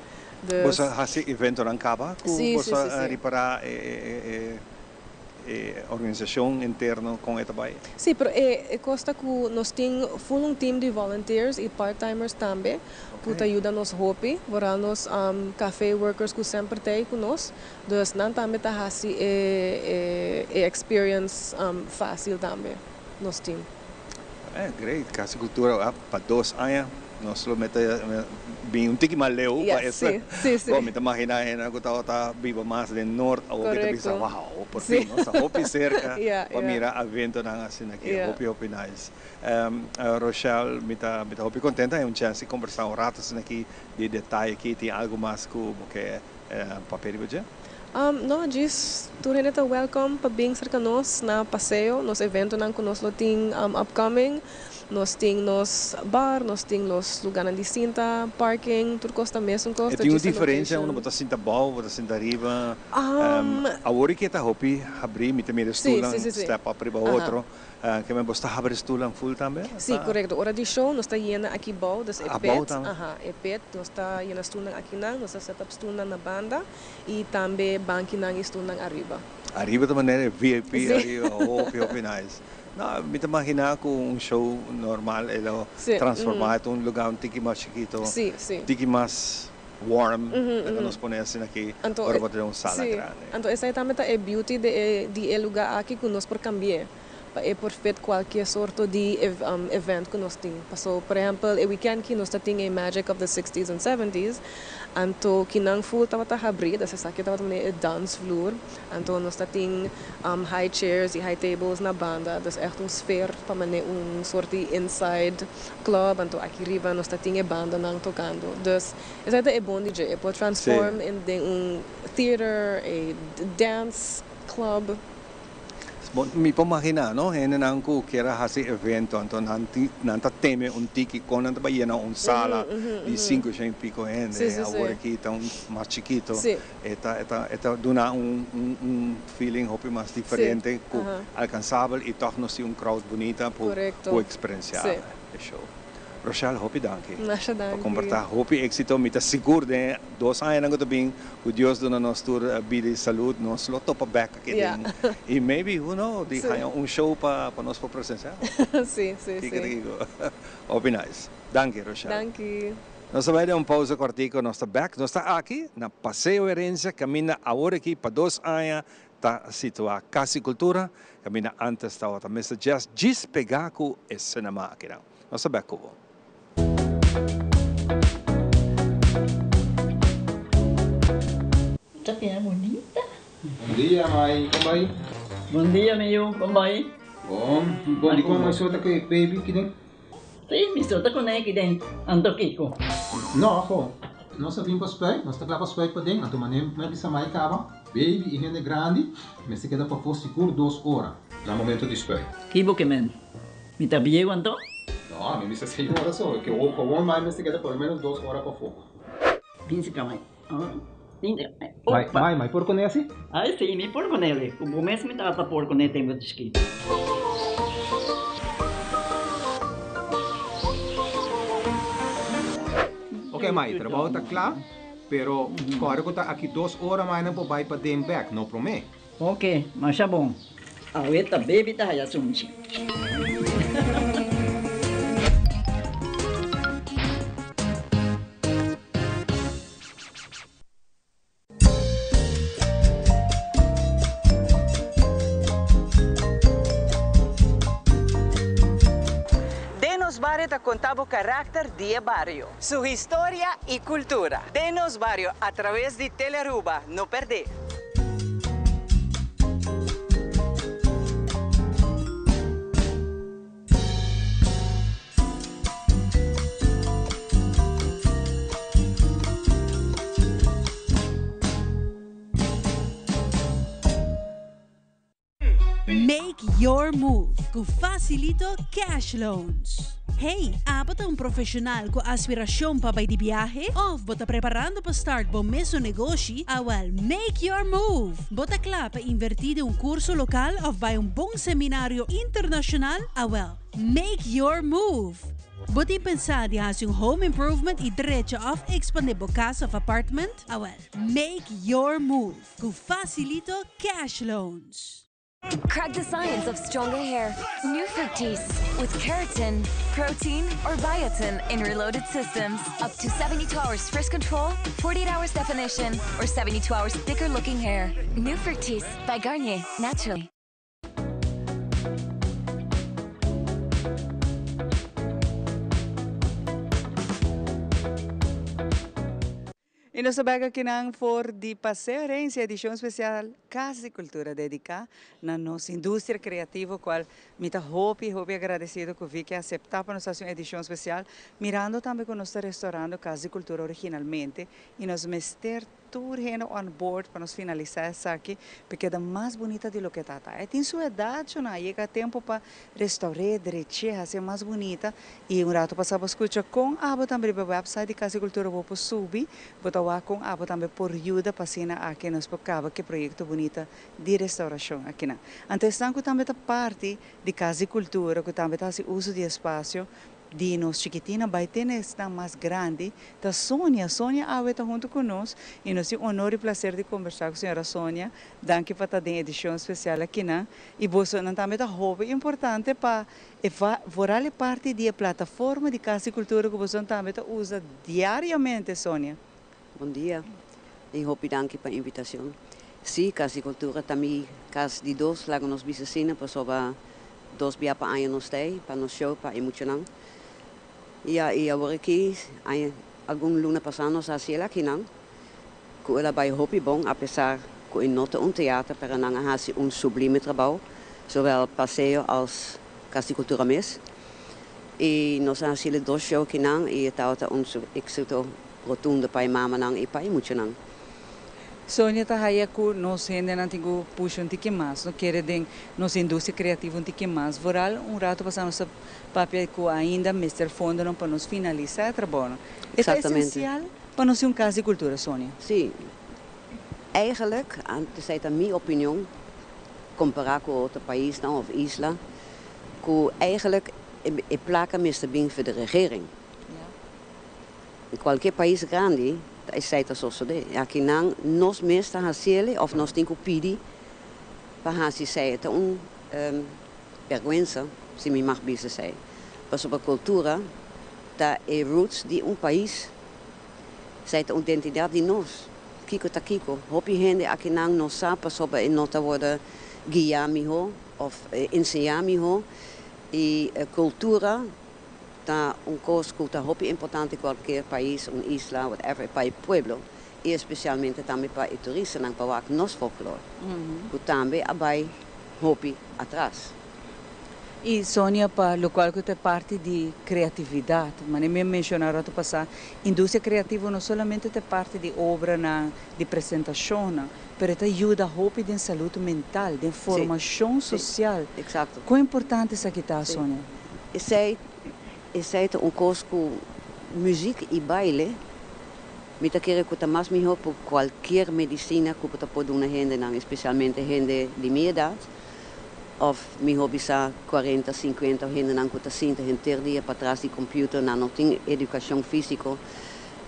Você faz evento na Caba? Você repara organização interna com esta baia? Sim, pero costa que nós temos full team de volunteers e part-timers também, que ajuda nos hopi, voral nos café workers que sempre tem com nós, dus não também tá assim experience fácil também, nós temos. Great. Casa Cultura para 2 anos. Nós lo meta bem tiki maleu para essa. Sim. Bom, então imagina que tá viva mais de norte ou que tá bisa wow, por fim, nossa hopi cerca para mirar evento na assim aqui, hopi nice. Rochelle, me tá hopi contenta, é chance de conversar rato assim aqui de detalhe aqui, tem algo mais que papel de No, just tu rin ito welcome pa being sa kanos na paseo, nos evento nang kunos lo ting upcoming, nos ting nos bar, nos ting nos lugaran distinta, parking, turcos também são costa. Tem uma diferença, uma botar cinta bal, botar cinta riba. Agora que tá hopi abrir, me também estulam, step up riba outro. Que me bosta abrir estulam full também? Sim, correto. Hora de show, nós tá indo aqui bal, das epet, epet, nós tá indo estulam aqui nang, nós tá set up estulam na banda e também banki nang estulam arriba. Arriba também é VIP, arriba, hopi nice. Não, me imagina que show normal elo transformado em lugar tiki mais chiquito, tiki mais warm, que nos põe assim aqui, para botar sala grande. Então essa também é beauty de lugar aqui que nós por cambiar. É perfeito qualquer sorte de evento que nós temos. Por exemplo, o weekend que nós temos a Magic of the 60s and 70s, então que não full estava a abrir, essa aqui estava também a dance floor, então nós temos high chairs e high tables na banda, então é um sphere para mané sorte inside club, então aqui riba nós temos a banda não tocando, então essa é bom DJ, pode transform em theater, a dance club. Mi può immaginare, no? E non che era questo evento, non teme un tiki con una sala di 500 pico gente, ora che è più chiquito, e dona un feeling un po' più differente, alcanzabile e toch non sia un crowd bonita per esperienziare il show. Rochelle, hopi danke. Nasha danke. Comportar hopi éxito, mita seguro de 2 anos na bem, que Deus dona nos tur vida e saúde, nos lo topa back aqui e maybe who know, di show para nós para presenciar. Sim. Que digo. Hopi nice. Danke, Rochelle. Danke. Nós vamos dar pausa cortico, nós está back, nós está aqui na Passeio Herência, caminha agora aqui para 2 anos, está situado Casa Cultura, caminha antes estava a Mr. Jazz, pegar com esse cinema aqui. Nós está back com Tapia bonita. Bom dia, mãe. Como vai? Bom dia, meu. Como vai? Bom dia, como você está aqui, baby? Que tem? Sim, me estou com ele que tem. Ando Kiko. Não, pô. Nós vimos para spray, nós estamos para spray para dentro. Então, mané, mas essa mãe acaba. Baby e gente grande, mas se queda para for seguro 2 horas. No momento de spray. Kibo que men. Me está bien, Anto? No, a mí me dice 6 horas só. Que o comum mais se queda por menos 2 horas para fogo. Pince camay. Mãe, por com esse? Ai, sim, me por com ele. O mês me dá para por com ele, tenho escrito. Ok, mãe, o trabalho está claro, pero agora que está aqui 2 horas mais não pode ir para dem back, não promete. Ok, mas é bom. A ueta baby tá aí assunto. Barrio te contaba el carácter de barrio, su historia y cultura. Denos Barrio a través de Teleruba, no perdé. Make your move com Facilito Cash Loans. Hey, bota um profissional com aspiração para ir de viagem? Ou bota preparando para start bom mesmo negócio? Well, make your move. Bota claro para invertir em um curso local ou vai bom seminário internacional? Well, make your move. Bota pensar de fazer home improvement e direito of expandir a casa of apartment? Well, make your move com Facilito Cash Loans. Crack the science of stronger hair. New Fructis with keratin, protein, or biotin in reloaded systems. Up to 72 hours frizz control, 48 hours definition, or 72 hours thicker looking hair. New Fructis by Garnier, naturally. E nós sabemos aqui for de passeio herência edição especial Casa e Cultura dedicada na nossa indústria criativa, qual me está hope agradecido que vi que aceitar para nossa edição especial, mirando também com nosso restaurante Casa e Cultura originalmente e nos mester tour gente on board para nos finalizar essa aqui, porque é mais bonita de lo que está. Tem sua idade, não? Chega tempo para restaurar, direitinho, ser mais bonita. E rato passava a escutar com a também no website de Casa Cultura vou subir, botar com a também por ajuda para cena aqui nos explicava que projeto bonita de restauração aqui na. Antes também está parte de Casa Cultura, que também está uso de espaço de nós chiquitina, vai ter está mais grande, da Sônia está junto conosco e nós temos o honor e prazer de conversar com a senhora Sônia, danke para estar em edição especial aqui, né? E você também é hobby importante para fazer parte da plataforma de Casa e Cultura que você também usa diariamente, Sônia. Bom dia e hobby danke pela invitação. Sim, Casa e Cultura também casa de dois, lá nos visicinas, para sobre 2 anos nos tem, para nos show, para emocionar. E agora aqui, algum luna passamos a cielo aqui não, que ela vai hobby bom, apesar que não é teatro, para não fazer sublime trabalho, zowel passeio als Casa e Cultura mesmo. E nós fazemos 2 shows aqui não, e está êxito rotundo para a mama não e para a emocionar. Sônia está aí com nós gente não tem que puxar tique mais, não quer dizer nossa indústria criativa tique mais. Voral rato passamos papel que ainda Mr. Fundo não para nos finalizar o trabalho. É essencial para nós um Casa e Cultura, Sônia. Sim, eigenlijk, antes é a minha opinião, comparar com outro país não, ou isla, que eigenlijk é placa mesmo bem para a regering. Em qualquer país grande, é certo só de. Aqui não, nós mesmos fazemos, ou nós temos que pedir para fazer vergonha, se me mag dizer. Mas sobre a cultura, da é roots de país, é a identidade de nós. Kiko ta kiko, hopi gente aqui não sabe sobre nota worden guiar-me ou ensinar-me e a cultura tá coisa que está muito importante em qualquer país, isla, whatever, para o pueblo, e especialmente também para os turistas, para o nosso folclore, que também vai muito atrás. E Sônia, para o qual é parte de criatividade, mas nem me mencionaram a passar, indústria criativa não somente é parte de obra, de apresentação, mas ajuda muito de saúde mental, de formação social. Exato. Quão importante isso aqui está, Sônia? Exceto coisa que música e baile, me quero que está mais melhor por qualquer medicina que você pode dar a gente, especialmente gente de minha idade, ou me hobby 40, 50, gente não que está sinta gente dia para trás de computador, não tem educação física.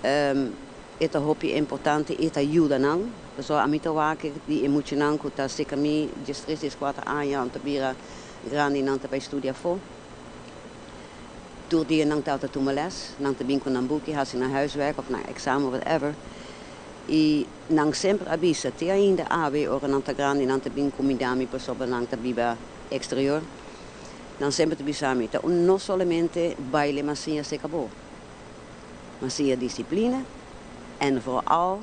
É hobby importante, é ajuda não. Só a mim que de emocional que está se caminho de 3, 4 anos, para vir grande não para estudar fora. Door die não está a tomar les, não está bem com um boek, has na huiswerk of na examen, whatever. E não sempre avisa, te ainda ave ou não está grande, não está bem com midami, por sobre não está biba exterior. Não sempre te bisami, então não somente baile, mas sim se acabou. Mas sim a disciplina en vooral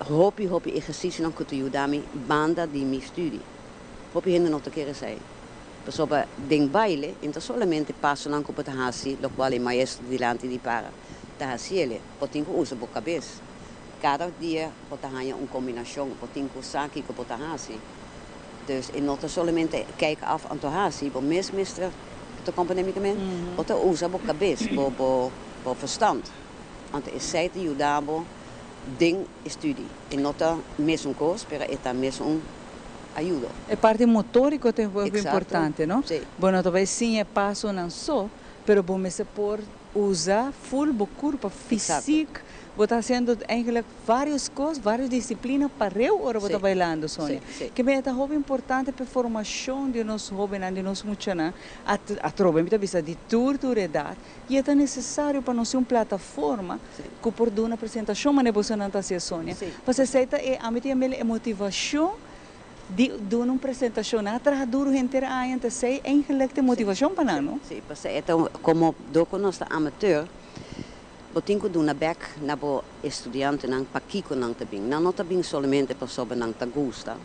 hobby exercício não que te ajudami banda de minha studie. Hobby ainda não te querer sair. Sobre den baile, então somente passo não para fazer, o qual é maestro delante de para. Tahasiele, potem que usa boa cabeça. Cada dia pode ter uma combinação, potem que usar que pode fazer. Dus e não somente kijken af aan te hazen, maar mesmo te companhia, pode usar boa cabeça, boa verstand. Want é certo ajudar ding estudie. E não mesmo coisa, mas é mesmo ajuda. É parte motórica que é muito importante, não? Sim. Bom, talvez sim é passo não só, mas bom se por usar full o corpo físico, você fazendo eigenlijk várias coisas, várias disciplinas para eu ou você bailando, Sônia. Que é muito importante para a formação de nós jovens, de nós muitos, a troca de toda idade, e é necessário para nós uma plataforma que por dar uma apresentação, mas você não está assim, Sônia. Você aceita a minha motivação de uma apresentação atrás duro inteira ainda sei eigenlijk motivação para não? Sim, então como do nós amateur, eu tenho que dar uma back na bo estudante não para kiko não também, não também somente para sobre não te gosta,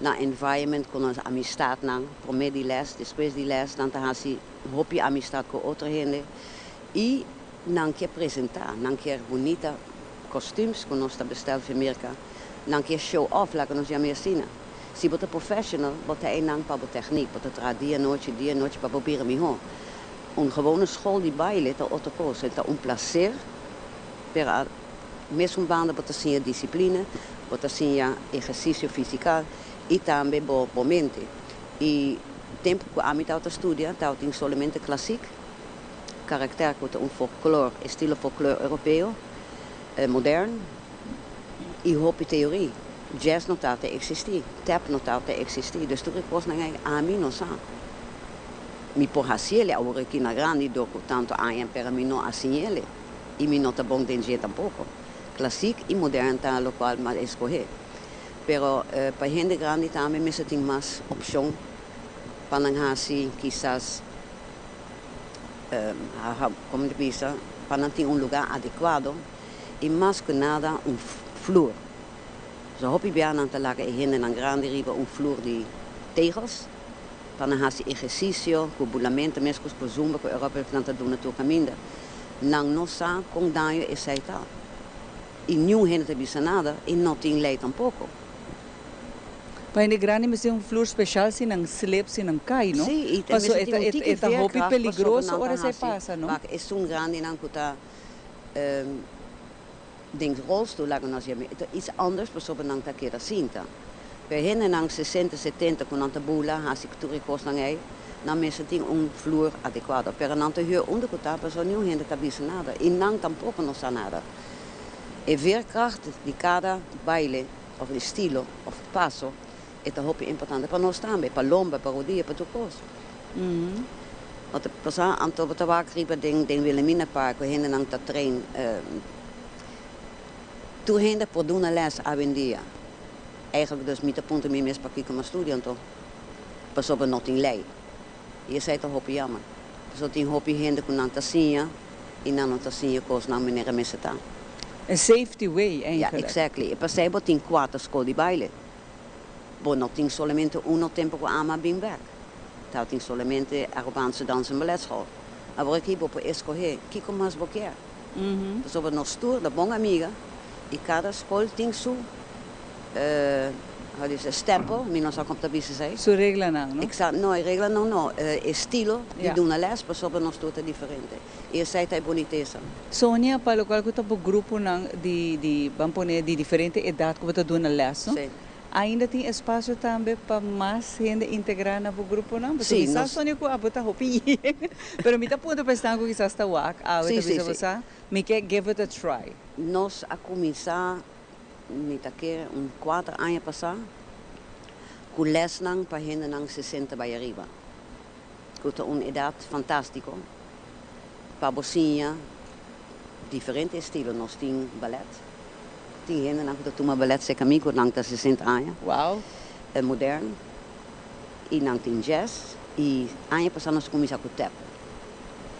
na environment com nós amistad não, primeiro de les, depois de les, não te hasi hobby amistad com outra gente e não quer apresentar, não quer bonita kostuums que nós besteld van Amerika. Dan keer show off, laten we ons ja meer zien. Si bota professional, bota nang pa techniek, bota tra dia noite para proberen melhor. Gewone school die baile tá outra coisa, tá placer, para mesmo banda bota sim disciplina, bota sim exercício físico e também boa mente. E tempo que a mim tá estudia, tá tem somente clássico, karakter que folklore, estilo folklore europeu, moderno e hoop teorie. Jazz não tá existir, tap não tá existir, dus tu repos na a mim não sabe. Mi porraciele agora aqui na grande do tanto aia para mim não assim ele e mi não tá bom de jeito tampouco. Clássico e moderno tá local mas escolher. Pero para gente grande também me tem mais opção para não assim quizás como diz para não ter lugar adequado e mais que nada flor. Zo hoop je bij aan te laten in een grande riba vloer die tegels. Para não fazer exercício, com bulamento, mesmo com os zumba, com a Europa não está dando tudo caminho. Não sabe com danho e sai tal. E nenhum gente tem nada e não tem lei tampouco. Para a grande mas é flor especial se não slip se não cai, não? Sim, e é roupa perigoso hora se passa, não? Mas é grande não que está denk rolstoel lagen als je iets anders bijvoorbeeld dan dat keer cinta. Bij hen dan 60, 70 kon aan de boela, als ik toerikos dan hij, dan mensen ting vloer adequado. Per een aantal huur onder kutapa zo nieuw hen dat bisa nada. In lang tampoco no sa nada. E veerkracht die cada baile of de stilo of passo é een hoop importante para nós também, para lomba, para rodia, para tudo coisa. Wat de passa aan het tabak riba ding Wilhelmina Park, we hen dan dat train toen heen voor doen een les aan dia. Eigenlijk dus met de punten meer mis pakkie komen studeren toch. Pas op een not in lei. Je zei toch hoop jammer. Dus dat in hoop je heen kon aan tassia, in aan tassia koos naar meneer Messeta. Een safety way eigenlijk. Ja, exactly. E passei bot in 4 school di baile. Bo not in solamente uno tempo com ama bem back. Dat in solamente Arubaanse dans en balletschool. Agora aqui vou para escolher, que como mais vou querer. Dus op een nog stoer, de bom amiga. E cada escola tem seu stempel, não sei como está a sua regra não? Exato, não, a regra não, estilo de uma les, mas sobre nós tudo é diferente. E essa é a boniteza. Sonia, para o qual que está o grupo de vamos de diferente idade que você está na les, não? Sim. Ainda tem espaço também para mais gente integrar no grupo, não? Sim, quizás Sonia que a botar roupi, pero me está ponto pensando que quizás está wak, sim. Me quer give it a try. Nós a começar, me tá que 4 anos passar, com les nang para gente nang 60 para arriba. Com uma idade fantástica, para bocinha, diferente estilo, nós temos ballet. Tem gente nang que toma ballet se comigo nang 60 anos. Wow. Moderno. E nang tem jazz. E ano passado nós começamos com tap.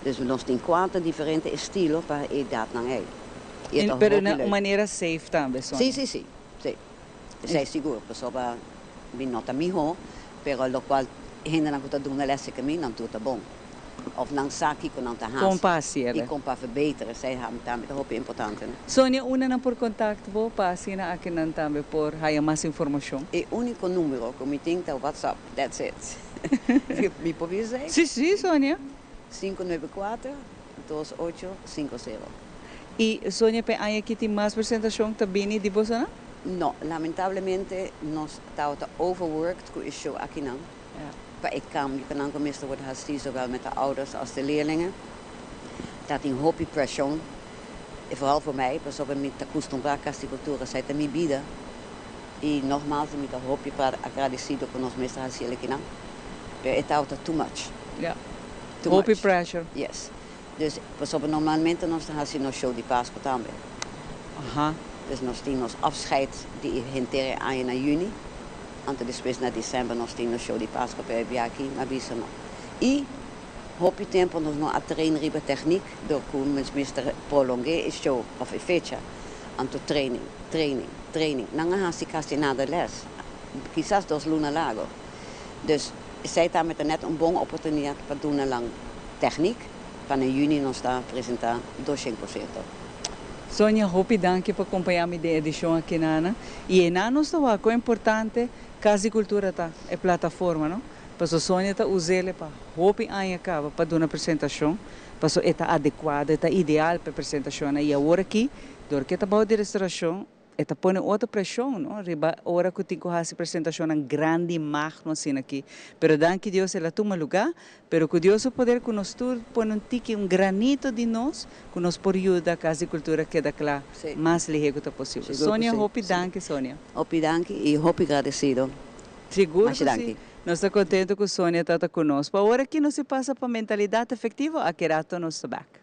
Dus nós temos 4 diferentes estilos para a idade nang é. Pero de maneira safe também, Sonia? Sim. Sei seguro, pessoa não está melhor, pero lo qual gente não está dando lesse caminho não tudo bom. Of não sabe que não está raso. Compassie. E com para verbeteren, sei também é importante. Sonia, una por contato vou passi na aqui não também por haya mais informação. É o único número que me tem é o WhatsApp. That's it. Me pode dizer? Sim, Sonia. 594-2850. E Sonia, aqui tem mais apresentação também de você? Não, lamentavelmente nós estamos overworked com isso aqui não. Para ik je kan ook gemist worden hastig, zowel met de ouders als de leerlingen. Dat een hoop pressure, vooral voor mij, pas op met de costumbracas de cultura, zij te mij bieden. En nogmaals, met de hoop para agradecido con ons meester hastig aqui não. Pero het houdt too much. Ja. Hoop pressure. Yes. Dus pas op normalmente nós hastig no show de Páscoa também. Aha. Dus nós temos afscheid die hinteren aan na juni. Antes depois na dezembro nós temos o show de Páscoa para vir aqui na Bisa não. E hope tempo nós não a treinar riba técnica do que nos mister prolongar o show of a fecha. Anto training. Não há se casi nada les. Quizás 2 lunas lago. Dus zij está met net boa oportunidade para doen lang techniek. Para em juni nós está apresentar 200%. Sônia, hope danke por acompanhar-me de edição aqui na e em anos do é importante Casa e Cultura tá é plataforma, não? Passo Sônia tá usele para hope aí acaba para dar uma apresentação, passo é adequada, é ideal para apresentação e agora aqui, do que tá boa de restauração eta põe outra pressão, não? Riba, ora que tenho que apresentação em grande magno assim aqui. Pero dan que Deus ela toma lugar, pero que Deus o poder que nós todos põe um granito de nós, que nós por ajuda a Casa e Cultura queda claro, mais ligado que possível. Sônia, hope danke, Sônia. Hope danke e hope agradecido. Seguro que sim. Nós estamos contentes que a Sônia está conosco. Agora que não se passa para a mentalidade efetiva, a que rato nós estamos back.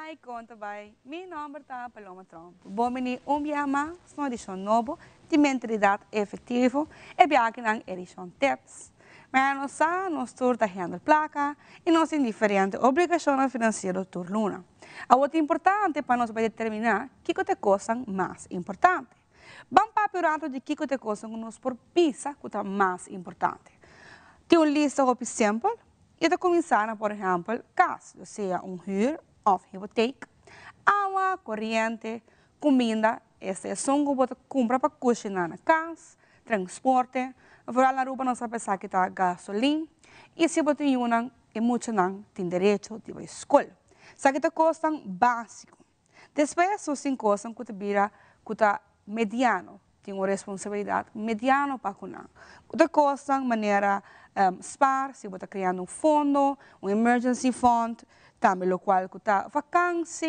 Hi, conta bem. Meu nome é Paloma Trump. Vou venir viaje na edição nova de mentalidade efetiva e viaje na edição TEPS. Mas nós estamos tendo placa e nós temos diferentes obrigações financeiras por luna. É importante para nós determinar o que é a coisa mais importante. Vamos para o de que é a coisa que nós por pisa que é mais importante. Tem uma lista de simples e de começar, por exemplo, caso seja hyr ou hipoteca, água, corrente, comida, esse são que você compra para cozinhar na casa, transporte, fora na rua nós pensamos que está gasolina, e se você tem uma, e muitos não têm direito de ir à escola. Isso aqui é coisa básica. Depois, você tem coisa que vira mediano, tem uma responsabilidade mediana para cuidar. Outra coisa, maneira SPAR, se você está criando um fundo, um emergency fund, também o qual está vacância,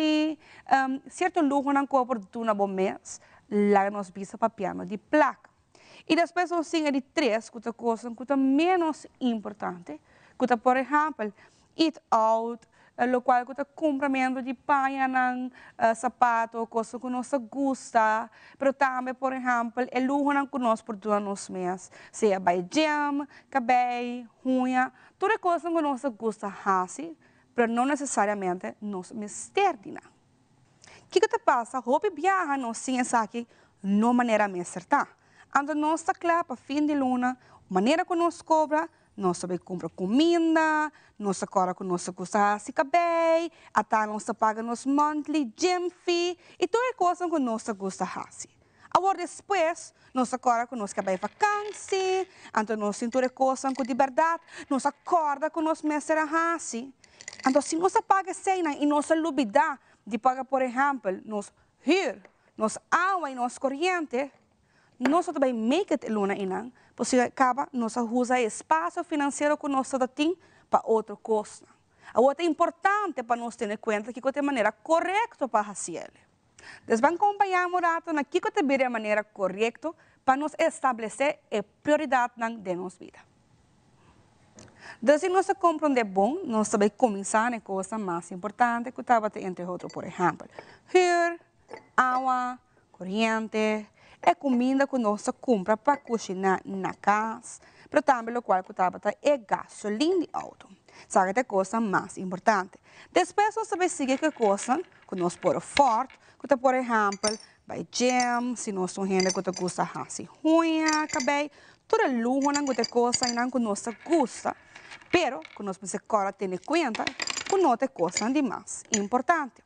certo luxo não cobre por um mês, lá nós visa para piano de placa. E depois nós temos de três, que é coisa que é menos importante, que é, por exemplo, eat out, o qual que é compramento de paia, sapato, coisa que nós gosta, mas também, por exemplo, o luxo não que nós por dois meses, seja by gym, cabelo, unha, toda coisa que nós gosta fazer, mas não necessariamente nós mesterdina. O que passa? Houve viaja nós temos aqui de maneira mais certa. Então, nós está claro para fim de luna, maneira que nós cobra, nós sabemos comprar comida, nós agora que nós gosta de cabelo, até nós paga nos monthly gym fee, e toda coisa que nós gosta de fazer. Agora, depois, nós agora que nós cabelo vacância, então nós temos toda coisa que de verdade, nós acorda que nós mestra fazer. Então, se nós paga cena e nós olvidar de pagar, por exemplo, nós hyr, nós água e nós corrente, nós também make it luna inang, porque acaba nós usa espaço financeiro que nós temos para outra coisa. Agora é importante para nós ter em conta que é a maneira correta para fazer. Nós vamos acompanhar Morato na que é a maneira correta para nós estabelecer a prioridade de nossa vida. Se nós compreender bom, nós também começar a coisa mais importante que estava entre outros, por exemplo, hyr, água, corrente, é comida que nós compra para cozinhar na casa, mas também o qual é gasolina de auto. Sabe que é a coisa mais importante. Depois nós também seguimos que coisa que nós por forte, que por exemplo, vai gym, se nós somos gente que gosta de fazer unha, cabelo, toda luxo não é coisa que nós gosta, pero que nós precisamos ter em conta que não é coisa de mais importante.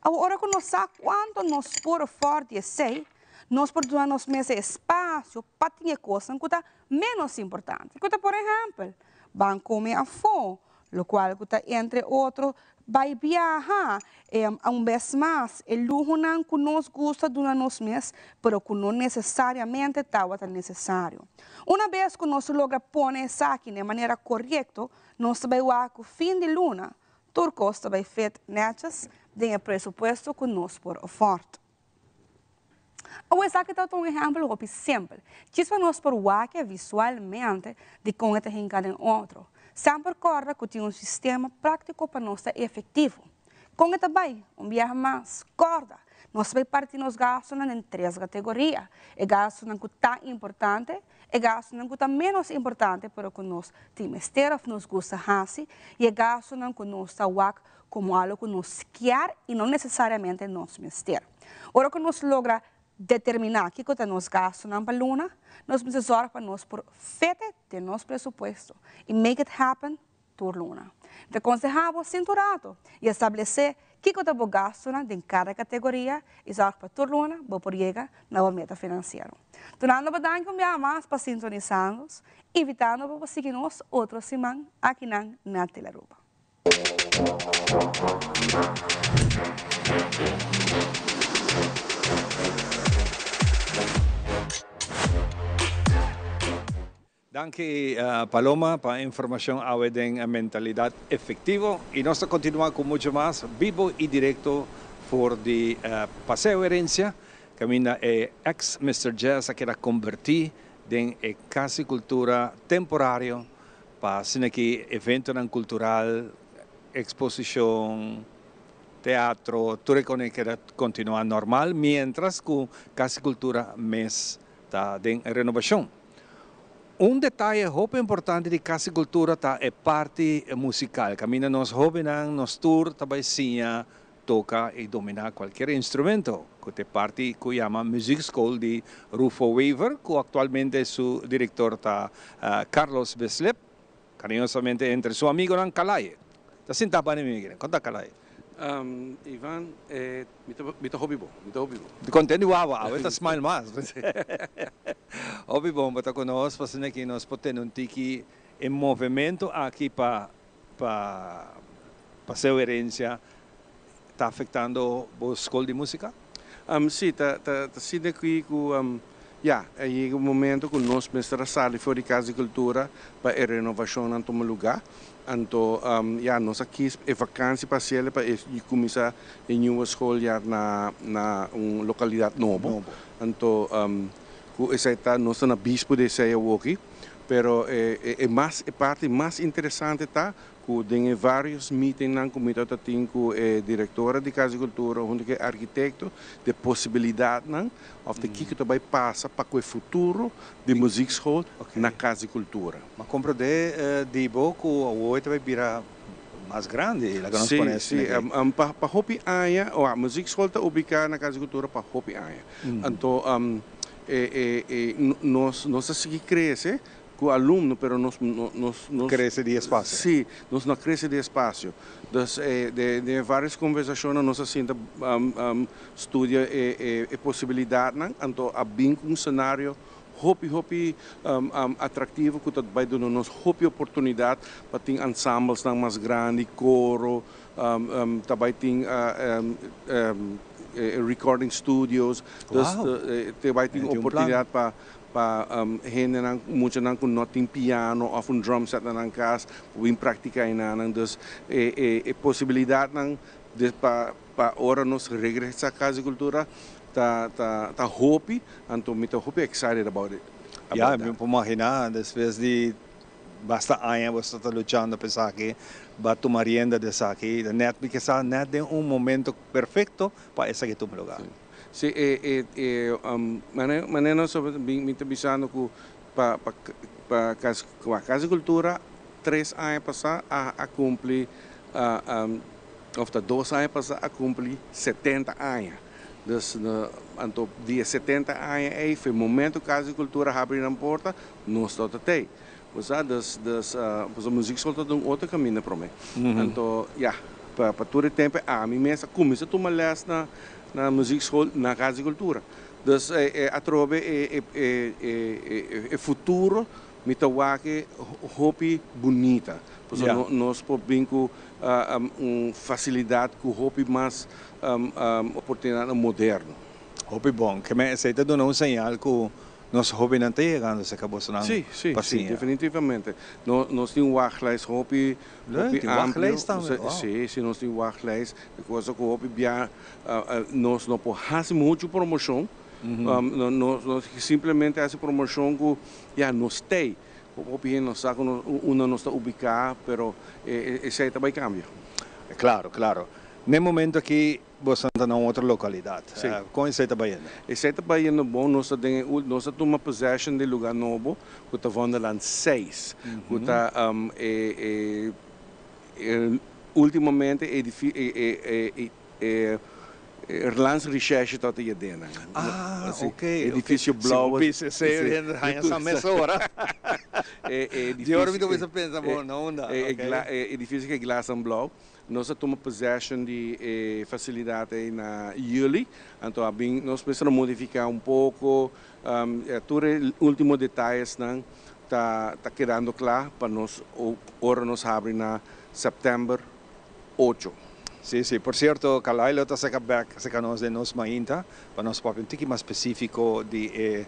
Agora que nós sabemos quanto nós por forte é sei, nós podemos ter espaço para ter coisas que são menos importantes. Por exemplo, vamos comer a fome, o qual, entre outros, vai viajar vez mais. O luxo não que nós gosta de nós mesmos, mas que não necessariamente está necessário. Uma vez que nós logra pôr isso aqui de maneira correta, nós vamos ver que o fim de luna, tudo costa vai feito netas, de presupuesto que nós por forte. O aqui está um exemplo simples. Chispa nós por que visualmente de como está em outro. Sempre recorda que tem um sistema prático para nós ser efetivo. Com isso também, viaje mais, corda. Nós vamos partir nos gastos em três categorias. O gasto que está importante, o gasto que está menos importante, pero que nós temos nos gosta fazer, e o gasto que nós está como algo que nós quer e não necessariamente nós mestre. Ora que nós logra determinar que quanto nós gastamos na luna, nós precisamos para nós por fete de nosso presupuesto e make it happen por luna. Então, aconselhamos cinturado e estabelecer que quanto vou gastar em cada categoria e já para por luna, vou por chegar na meta financeira. Tornando para dar mais para sintonizar-nos, invitando para seguir-nos outra semana aqui na Teleruba. Danke, Paloma, para a informação sobre a mentalidade efetiva. E nós continuamos com muito mais, vivo e direto, por de Paseo Herencia. Camina é ex-Mr. Jazz, que era convertir em casa cultura temporário para aqui evento cultural, exposição, teatro, tudo que continua normal, mientras que casa cultura mês está em renovação. Detalhe muito importante de Casa Cultura é parte musical. Camina nos jovens, nos tour, também toca e domina qualquer instrumento. Que é parte que chama Music School de Rufo Weaver, que atualmente su diretor está Carlos Beslep, carinhosamente entre su amigo Nan Kalay. Está sentado para mim, conta Kalay. Ivan, mita hobby bom. Contente wawa, está smile mais. Hobby bom, bata conosco, para que nós podemos um tiki em movimento aqui para Paseo Herencia, está afetando a escola de música? Sim, está sendo aqui com aí o momento que nós estamos sali fora de Casa Cultura para a renovação em todo lugar. Então, nós aqui é vacância parcial para começar a nova escola na uma localidade nova. Então, essa está nós na bispo de sair aqui, pero a parte mais interessante está que tem vários meetings na comunidade tem com a diretora de Casa Cultura, onde é arquiteto de possibilidade de que também passa para o futuro de Music School na Casa Cultura. Mas compreende de boco o outro vai virar mais grande, lá que nós conhecemos. Sim, para Hopi Aya, a Music School está ubicada na Casa Cultura para Hopi Aya. Então, nós seguimos crescer com o aluno, pero nós cresce de espaço. Sim, nós não cresce de espaço. De várias conversações nós assim estudia a possibilidade, então abrir um cenário hopi atrativo que vai dando-nos hopi oportunidade para ter ensembles mais grandes, coro, também tem recording studios, também tem oportunidade para gente muito não com piano ou um drum set na casa, para praticar ainda, dus possibilidade de para hora nós regressar à Casa Cultura tá hope, então me tô hope excited about it. Me imaginar depois de basta anos você está lutando para que vai tomar rienda de aqui, net porque sa net tem momento perfeito para esse que lugar. Sim, maneira sobre me avisando que para a Casa Cultura 3 anos passar a cumprir ou 2 anos passar a cumprir 70 anos. Dus então dia 70 anos aí foi o momento que a Casa Cultura abre a porta, nós estamos até. Dus a música só está outro caminho para mim. Então, para todo o tempo a mim mesmo começa a tomar les na Music School na Casa Cultura. Dus a trove é futuro me toa que hopi bonita. Pois nós podemos com facilidade com hopi mais oportunidade moderno. Hopi bom, que me aceita dando um sinal que nós hobby não tem chegando se acabou sonando. Sim, definitivamente. Nós temos wachtlijst hopi wachtlijst também. Sim, nós temos wachtlijst. Coisa que hopi bia nós não podemos muito promoção. Nós simplesmente essa promoção que nós tem. Hopi nós sabe uma não está ubicada, pero esse também cambia. Claro. No momento aqui você está em outra localidade. Com esse trabalhando? Esse trabalhando bom, nós temos uma possession de lugar novo, que está Wonderland 6. Que está ultimamente Erlands recherche tot je dingen. Ah, oké. Edifício Blau. Essa mesora. Dior me dove pensa bom, não onda. Edifício que é Glass and Blau. Nós tomamos possession de facilidade na juli. Então, nós precisamos modificar pouco. Todos os últimos detalhes está quedando claro para nós. Agora nós abrimos na setembro 8. Sim, sim. Por certo, Kalailo está se nós de nós mainta, para nós para um tique mais específico de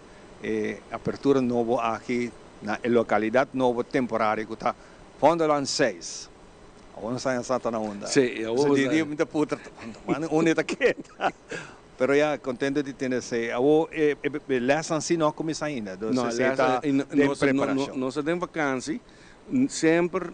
apertura novo aqui na localidade novo temporário que está Vonderland 6. Agora está em Santa na onda. Sim, eu diria muita puta, onde está quieta. Pero já contente de ter esse. Agora lesson assim não começa ainda. Não, nós temos vacância. Sempre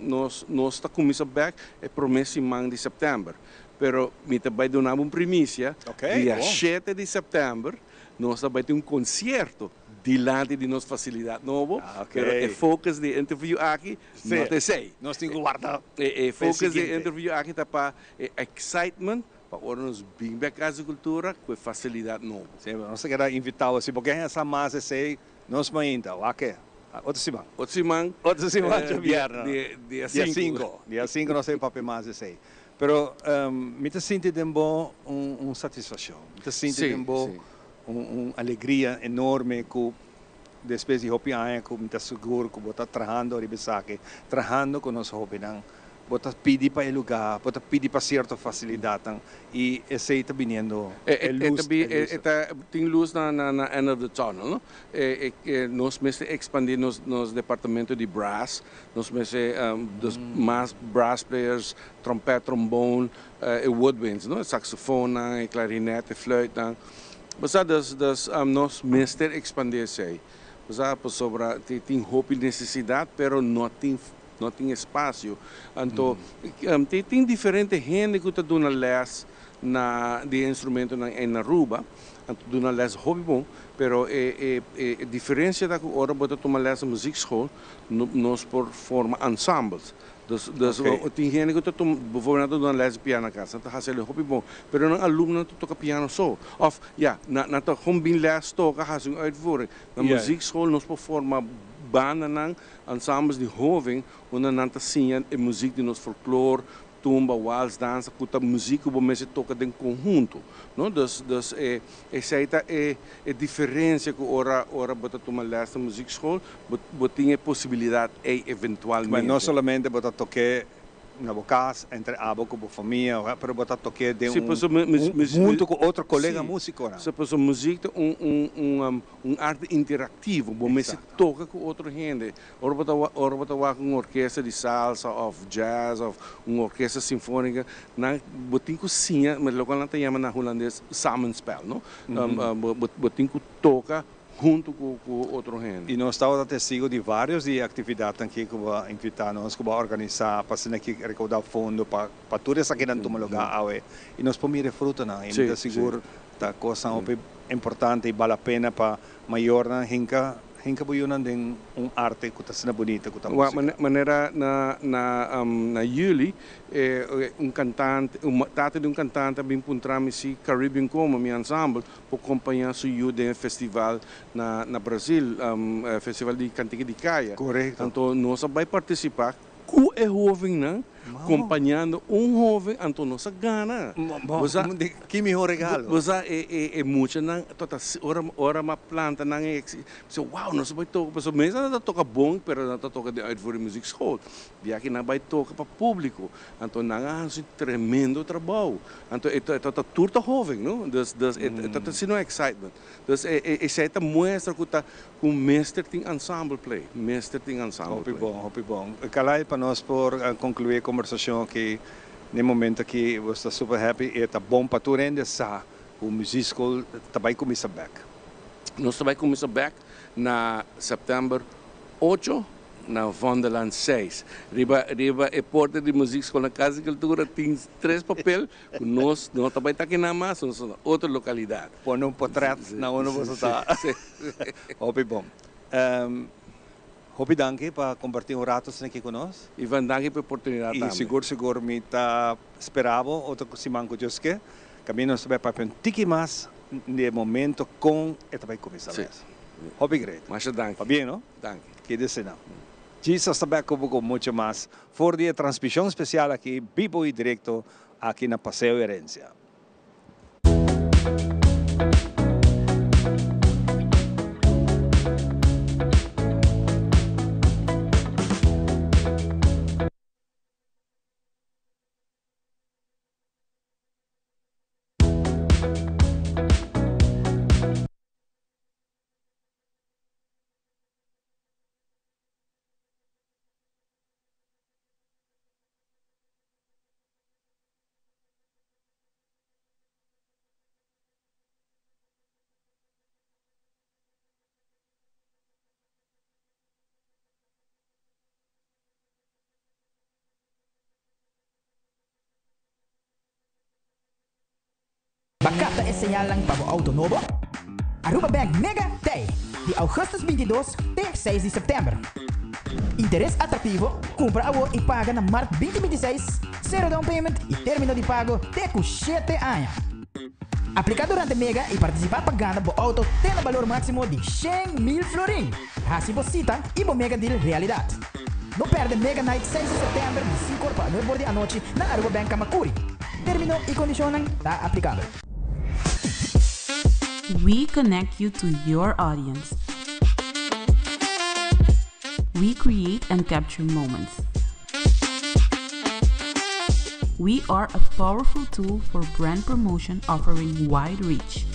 nós está começando back é promessa de setembro. Pero me também dar uma primícia. Dia 7 de setembro nós também ter concerto diante de nossa facilidade nova. Pero o foco de interview aqui não te sei. Nós temos que guardar. O foco de interview aqui está para excitement. Para nós bem back à cultura com facilidade nova. Sim, nós queremos invitar assim porque essa massa sei nós ainda, ok? Outra semana, dia 5. Dia 5 não sei papel mais esse. Pero me te sinto de uma satisfação. Me te sinto de uma alegria enorme que depois de hopi aia que me te seguro que vou estar trabalhando trabalhando com nosso hopi nang vou estar pedir para o lugar, vou estar pedir para certa facilidade e esse está vindo luz. Tem luz na end of the tunnel, não? Nós vamos expandir nos departamento de brass, nós vamos mais brass players, trompete, trombone, woodwinds, não? Saxofone, clarinete, flauta. Mas nós vamos expandir isso aí. Tem hope necessidade, pero não tem espaço. Então, tem diferente gente que está dando les de instrumento na Aruba, dando les hobby bom, pero a diferença da que agora bota tomar les musikschool, nós por forma ensembles. Tem gente que está dando les piano na casa, está fazendo hobby bom, pero não aluno que toca piano só. Of na tá com bem les toca fazendo uitvoering. Na musikschool nós por forma banda nang ensembles de jovem onde nanta sim a música de nosso folclore, tumba, waltz, dança, que a música que você toca em conjunto, não? Essa é a diferença que ora bota tomar esta música escola, botinha possibilidade eventualmente. Mas não somente bota tocar na casa entre abo com a família, pero botar toque de junto com outro colega músico, não? Se a música arte interativo, você toca com outra gente. Ora botar com uma orquestra de salsa, of jazz, of uma orquestra sinfônica, na botin com sim, mas logo lá tem na holandês samenspel, não? Botin com toca junto com outro gente. E nós estamos testigo de várias atividades aqui que vão invitar nós, que vão organizar, para aqui recaudar fundo para tudo isso aqui dentro do lugar. E nós podemos desfrutar, não? E me seguro que coisa importante e vale a pena para maior na hinka buyunan din arte que está sendo bonita, que está música. Maneira na juli cantante, tata de cantante bem puntrami si Caribbean como mi ensemble para acompanhar su de festival na Brasil, festival de cantiga de caia. Correto. Então nós vai participar com é jovem, não? Acompanhando jovem, então nossa gana. Que melhor regalo. Você é muito não, ora uma planta não é, uau, nós vai tocar, pessoal, mesmo não toca bom, pero não toca de uitvoering music school. E aqui não vai tocar para público, então não é um tremendo trabalho. Então é turta jovem, não? É sino excitement. Essa é mostra que tá com mestre tem ensemble play, mestre tem ensemble. Hopi bom. Calai para nós por concluir a conversação que no momento que você está super happy e está bom para tu render o music school também começa back. Nós também começa back na setembro 8 na Vonderland 6. Riba é porta de música escola na Casa de Cultura tem 3 papel, nós também está aqui na massa, outra localidade. Põe portrait na onde você está. Hopi bom. Hopi danke para compartir um rato aqui conosco. Ivan, danke pela oportunidade E também. seguro me tá esperava outro simanco Joske. Caminho vai para um tiki mais no momento com esta vai começar. Hopi great. Mas danke. Va bem, não? Danke. Que desse não. Jesus está com muito mais. For die transmissão especial aqui, vivo e direto aqui na Passeio Herência. Bacata é señal lang para o auto novo? Aruba Bank Mega Day, de Augustus 22 até 6 de setembro. Interesse atrativo, compra a e paga na março 2026, zero down payment e término de pago até com 7 anos. Aplicar durante Mega e participar pagando o auto tem o valor máximo de 100.000 florin. Assim você e o Mega Deal realidade. Não perde Mega Night 6 de setembro de 5 para 9 da noite na Aruba Bank Kamakuri. Termino e condição está aplicável. We connect you to your audience. We create and capture moments. We are a powerful tool for brand promotion offering wide reach.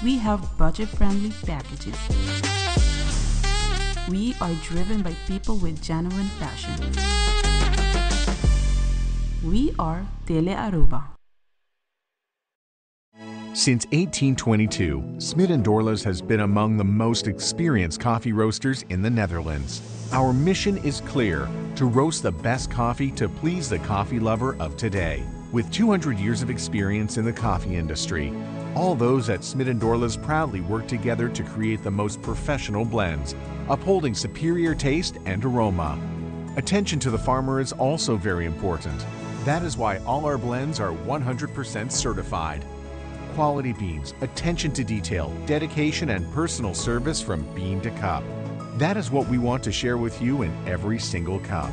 We have budget-friendly packages. We are driven by people with genuine passion. We are Tele Aruba. Since 1822, Smit & Dorlas has been among the most experienced coffee roasters in the Netherlands. Our mission is clear: to roast the best coffee to please the coffee lover of today. With 200 years of experience in the coffee industry, all those at Smit & Dorlas proudly work together to create the most professional blends, upholding superior taste and aroma. Attention to the farmer is also very important. That is why all our blends are 100% certified. Quality beans, attention to detail, dedication, and personal service from bean to cup. That is what we want to share with you in every single cup.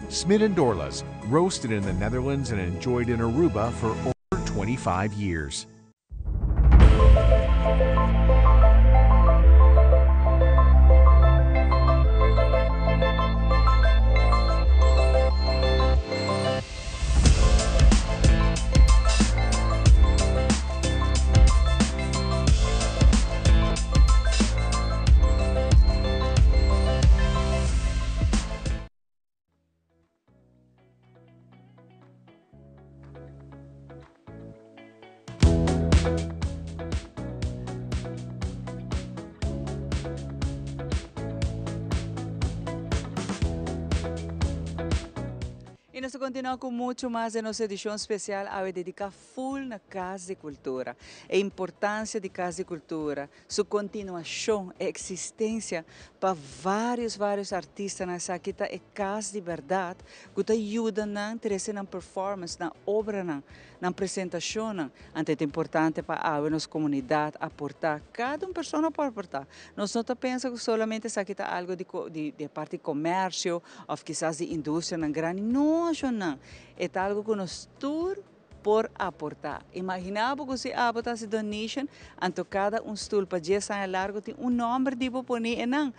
Smit & Dorlas, roasted in the Netherlands and enjoyed in Aruba for over 25 years. E nós continuamos com muito mais em nossa edição especial a dedicar full na Casa de Cultura. A importância de Casa de Cultura, sua continuação, a existência para vários artistas nessa aqui é Casa de Verdade, que ajuda na interesse na performance, na obra, na apresentação. É importante para a nossa comunidade aportar. Cada pessoa pode aportar. Nós não pensamos que solamente isso aqui é algo de parte de comércio ou quizás de indústria na grande. Não, é algo que nós todos por aportar. Imaginava que se aportasse donation, então cada stool para 10 anos largo tem número de poner em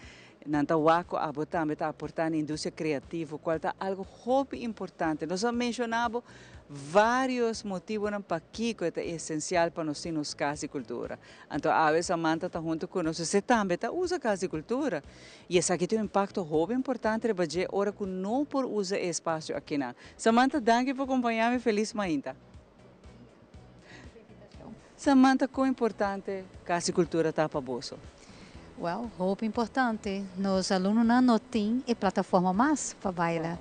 Nantawaco também está aportando na indústria criativa, qual é algo muito importante. Nós mencionamos vários motivos para que é essencial para nós termos Casa de Cultura. Então, a vez Samantha está junto conosco, você também usa Casa de Cultura. E isso aqui tem um impacto muito importante para a hora que não por usar espaço aqui. Samantha, obrigado por acompanhar-me. Feliz manhã. Samantha, quão importante Casa de Cultura está para você? Well, roupa importante. Nos alunos não têm a plataforma mais para bailar.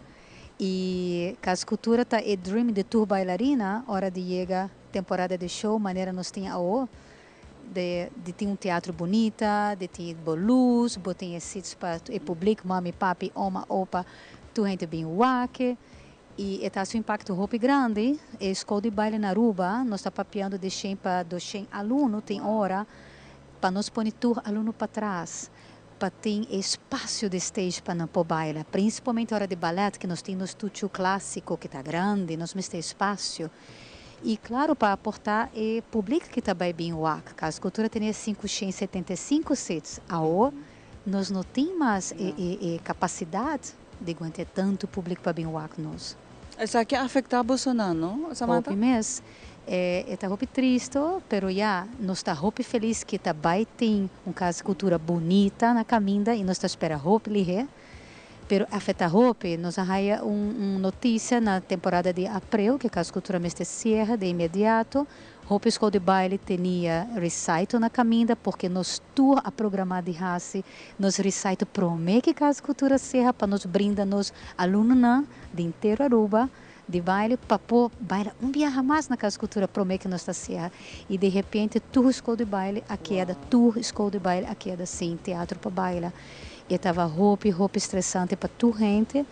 E Casa Cultura está o dream de tour bailarina, hora de chegar temporada de show, maneira nós temos a de ter teatro bonita, de ter boa luz, botar sítios para o público, mami, papi, oma, opa, tu gente bem wake. E está um impacto roupa grande. A escola de baile na Aruba, nós está papeando de 100 para 200 alunos, tem hora, para nós pôr tudo aluno para trás, para ter espaço de stage para não pôr baile. Principalmente a hora de balé, que nós temos no estúdio clássico, que está grande, nós temos espaço. E, claro, para aportar o público que está bem wak. A cultura tem 575 seats. Agora, nós não temos mais capacidade de aguentar tanto público para bem wak nós. Isso aqui afeta Bolsonaro, não, Samantha? Mas está triste, mas já nós está feliz que também tem casa de cultura bonita na caminha e nós está esperando roupa ali. Pero afeta roupa, nós arraia notícia na temporada de abril que a casa de cultura mestre cierra de imediato. Roupa escola de baile tinha recital na caminha porque nós tour a programar de raça, nós recital promete que a casa de cultura cierra para nos brinda nos alunos de inteiro Aruba de baile para pôr baile viaja mais na casa de cultura promete que nós está cierra e de repente tour escola de baile a queda, tour escola de baile a queda sim teatro para baile. E estava roupa estressante para toda gente.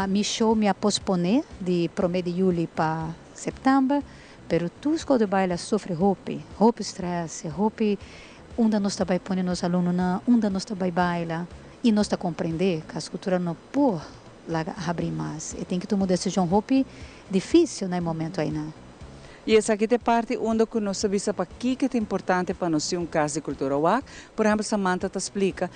Me show me posponer de 1 de julho para setembro. Pero tu escola de baile sofre roupa estresse, roupa onde nós também põe nos alunos, onde nós também baila. E nós está compreender que a cultura não pode abrir mais. E tem que tomar decisão roupa difícil no momento aí, né? E essa aqui é parte onde nós sabemos para que é importante para nós ser casa de cultura. Por exemplo, Samantha te explica.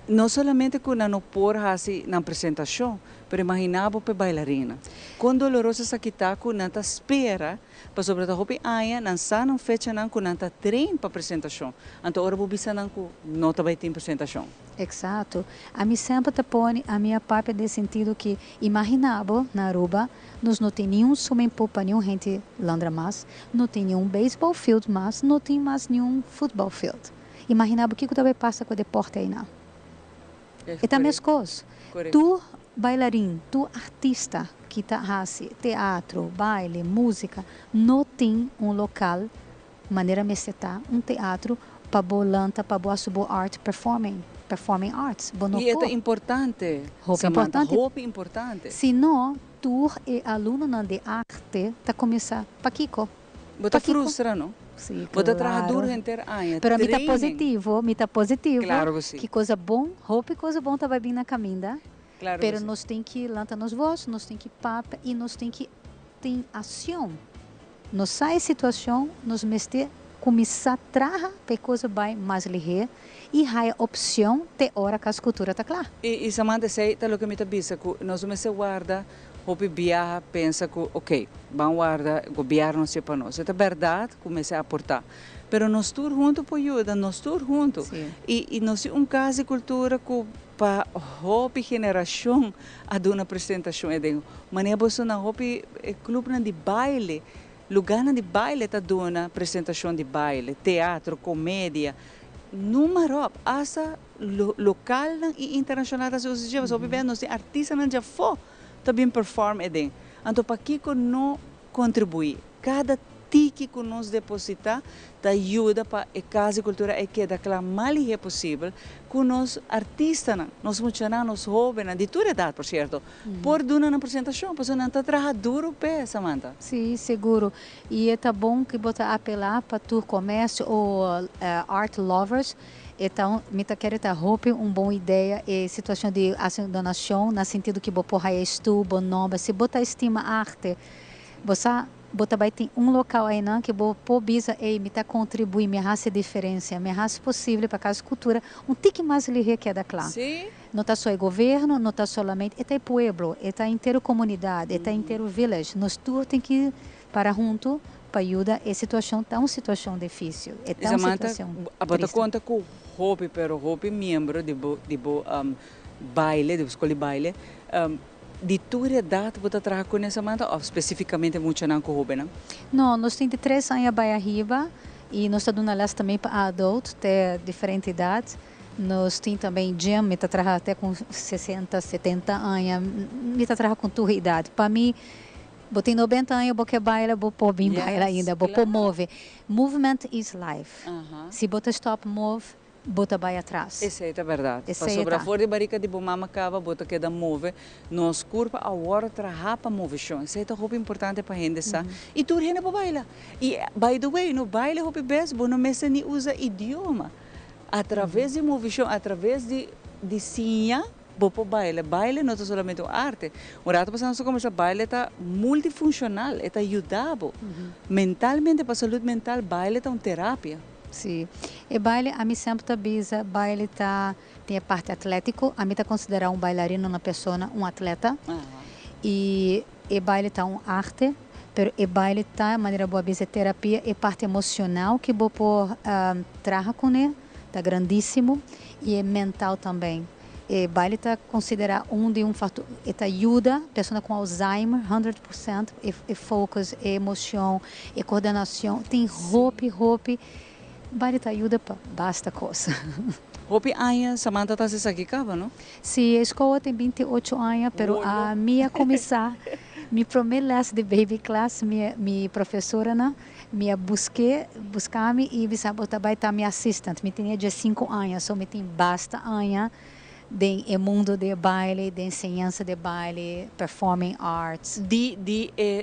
Não somente que não por assim na apresentação, mas imaginava para bailarina. Quando dolorosa essa que está, que não espera, para sobretudo para aia, não sabe não fecha não que não treina para apresentação. Então agora vou bisa não que não também tem apresentação. Exato. A mim sempre te põe a minha parte de sentido que imaginava na Aruba, nós não tem nenhum swimming pool para nenhum gente landra mais, não tem nenhum baseball field mais, não tem mais nenhum football field. Imaginava o que também passa com o deporte aí não. E também as coisas. Tu bailarim, tu artista que está fazendo teatro, baile, música, não tem local, maneira de estar teatro para bolanta, para boa arte, performing arts. E é importante. Roupa importante. Se não, tu é aluno de arte, está começando para Kiko. Você frustra, não? Sim, claro. Trabalhar duro inteiro. Pero me está positivo. Claro que sim. Que coisa bom, roupa e coisa bom vai vir na caminha. Claro. Pero nós tem que lançar nos voz, nós tem que papo e nós tem que ter ação. Nós sai situação, nós mestre começar a trabalhar para coisa vai mais ligeira e a opção de hora que a cultura está clara. E Samantha sei, tá lo que me tá bisa que nós me se guarda Hopi viaja, pensa que, ok, vamos guardar, o governo se para nós. É verdade, comecei a aportar. Pero nós todos juntos para ajudar, nós todos juntos. E nós temos caso de cultura que para a Hopi geração a dar uma apresentação. Mas você na Hopi clube de baile, lugar de baile está dando uma apresentação de baile, teatro, comédia. Número, asa local e internacional das coisas. Hopi bem, nós temos artistas que já foram. Também performa então para que não contribui cada tique que nós depositar da ajuda para a casa de cultura é que daquela mais possível com nós artistas nós funcionamos nós jovens de toda idade por certo por dar uma apresentação porque não está trabalhando duro pé Samantha. Sim, seguro e é bom que botar apelar para o comércio ou art lovers. Então, me quero ter roupa boa ideia e situação de donação, no sentido que você porra bom nome, se botar estima arte, você vai ter local aí não que você bisa me contribuir, me raça diferença, me raça possível para a casa cultura, tique mais ligeiro que é da clã. Sim. Não está só o governo, não está somente, é o pueblo, é inteiro comunidade, é inteiro village. Nós todos tem que para junto para ajudar a situação tão situação difícil, é tão situação. Bota conta com Hopi, pero Hopi membro de baile, de escola de baile, de toda idade você trabalha com essa manta ou especificamente muito não com Hopi, não? Não, nós temos de 3 anos para arriba e nós estamos dando também para adultos de diferente idade. Nós temos também gym, me trabalha até com 60, 70 anos, me trabalha com toda idade. Para mim Botei 90 anos, porque baila, vou pôr bem baila ainda, vou pôr move. Movement is life. Se bota stop move, bota vai atrás. Essa é a verdade. Essa Para é sobre a tá. fora de barica de bomama cava, bota que da move, nos curva a hora trabalhar para move chão. Isso é muito importante para a gente, sabe? E tu rende para bailar. E by the way, no baile hopi best, bom não mesa nem usa idioma. Através de move chão, através de sinha, bopo baile. Baile não é somente arte. O rato passando como essa baile está multifuncional, está ajudável. Mentalmente para a saúde mental, baile está uma terapia. Sim. E baile, a mim sempre tá bisa, baile tem a parte atlético, a mim tá considerar bailarino uma pessoa, atleta. E baile tá arte, pero e baile tá maneira boa bisa terapia e parte emocional que vou por traga com ele, tá grandíssimo e é mental também. E baile tá considerar de um fator, e tá ajuda pessoa com Alzheimer 100%, e focus, e emoção, e coordenação, tem roupa. Baile te ajuda para basta coisa. Hopi anos, Samantha está se aqui cava, não? Sim, a escola tem 28 anos, pero a minha começar, minha primeira de baby class, minha professora, minha buscar-me e bisa botar vai estar minha assistente. Me tinha de 5 anos, só me tem basta anos de mundo de baile, de ensinança de baile, performing arts.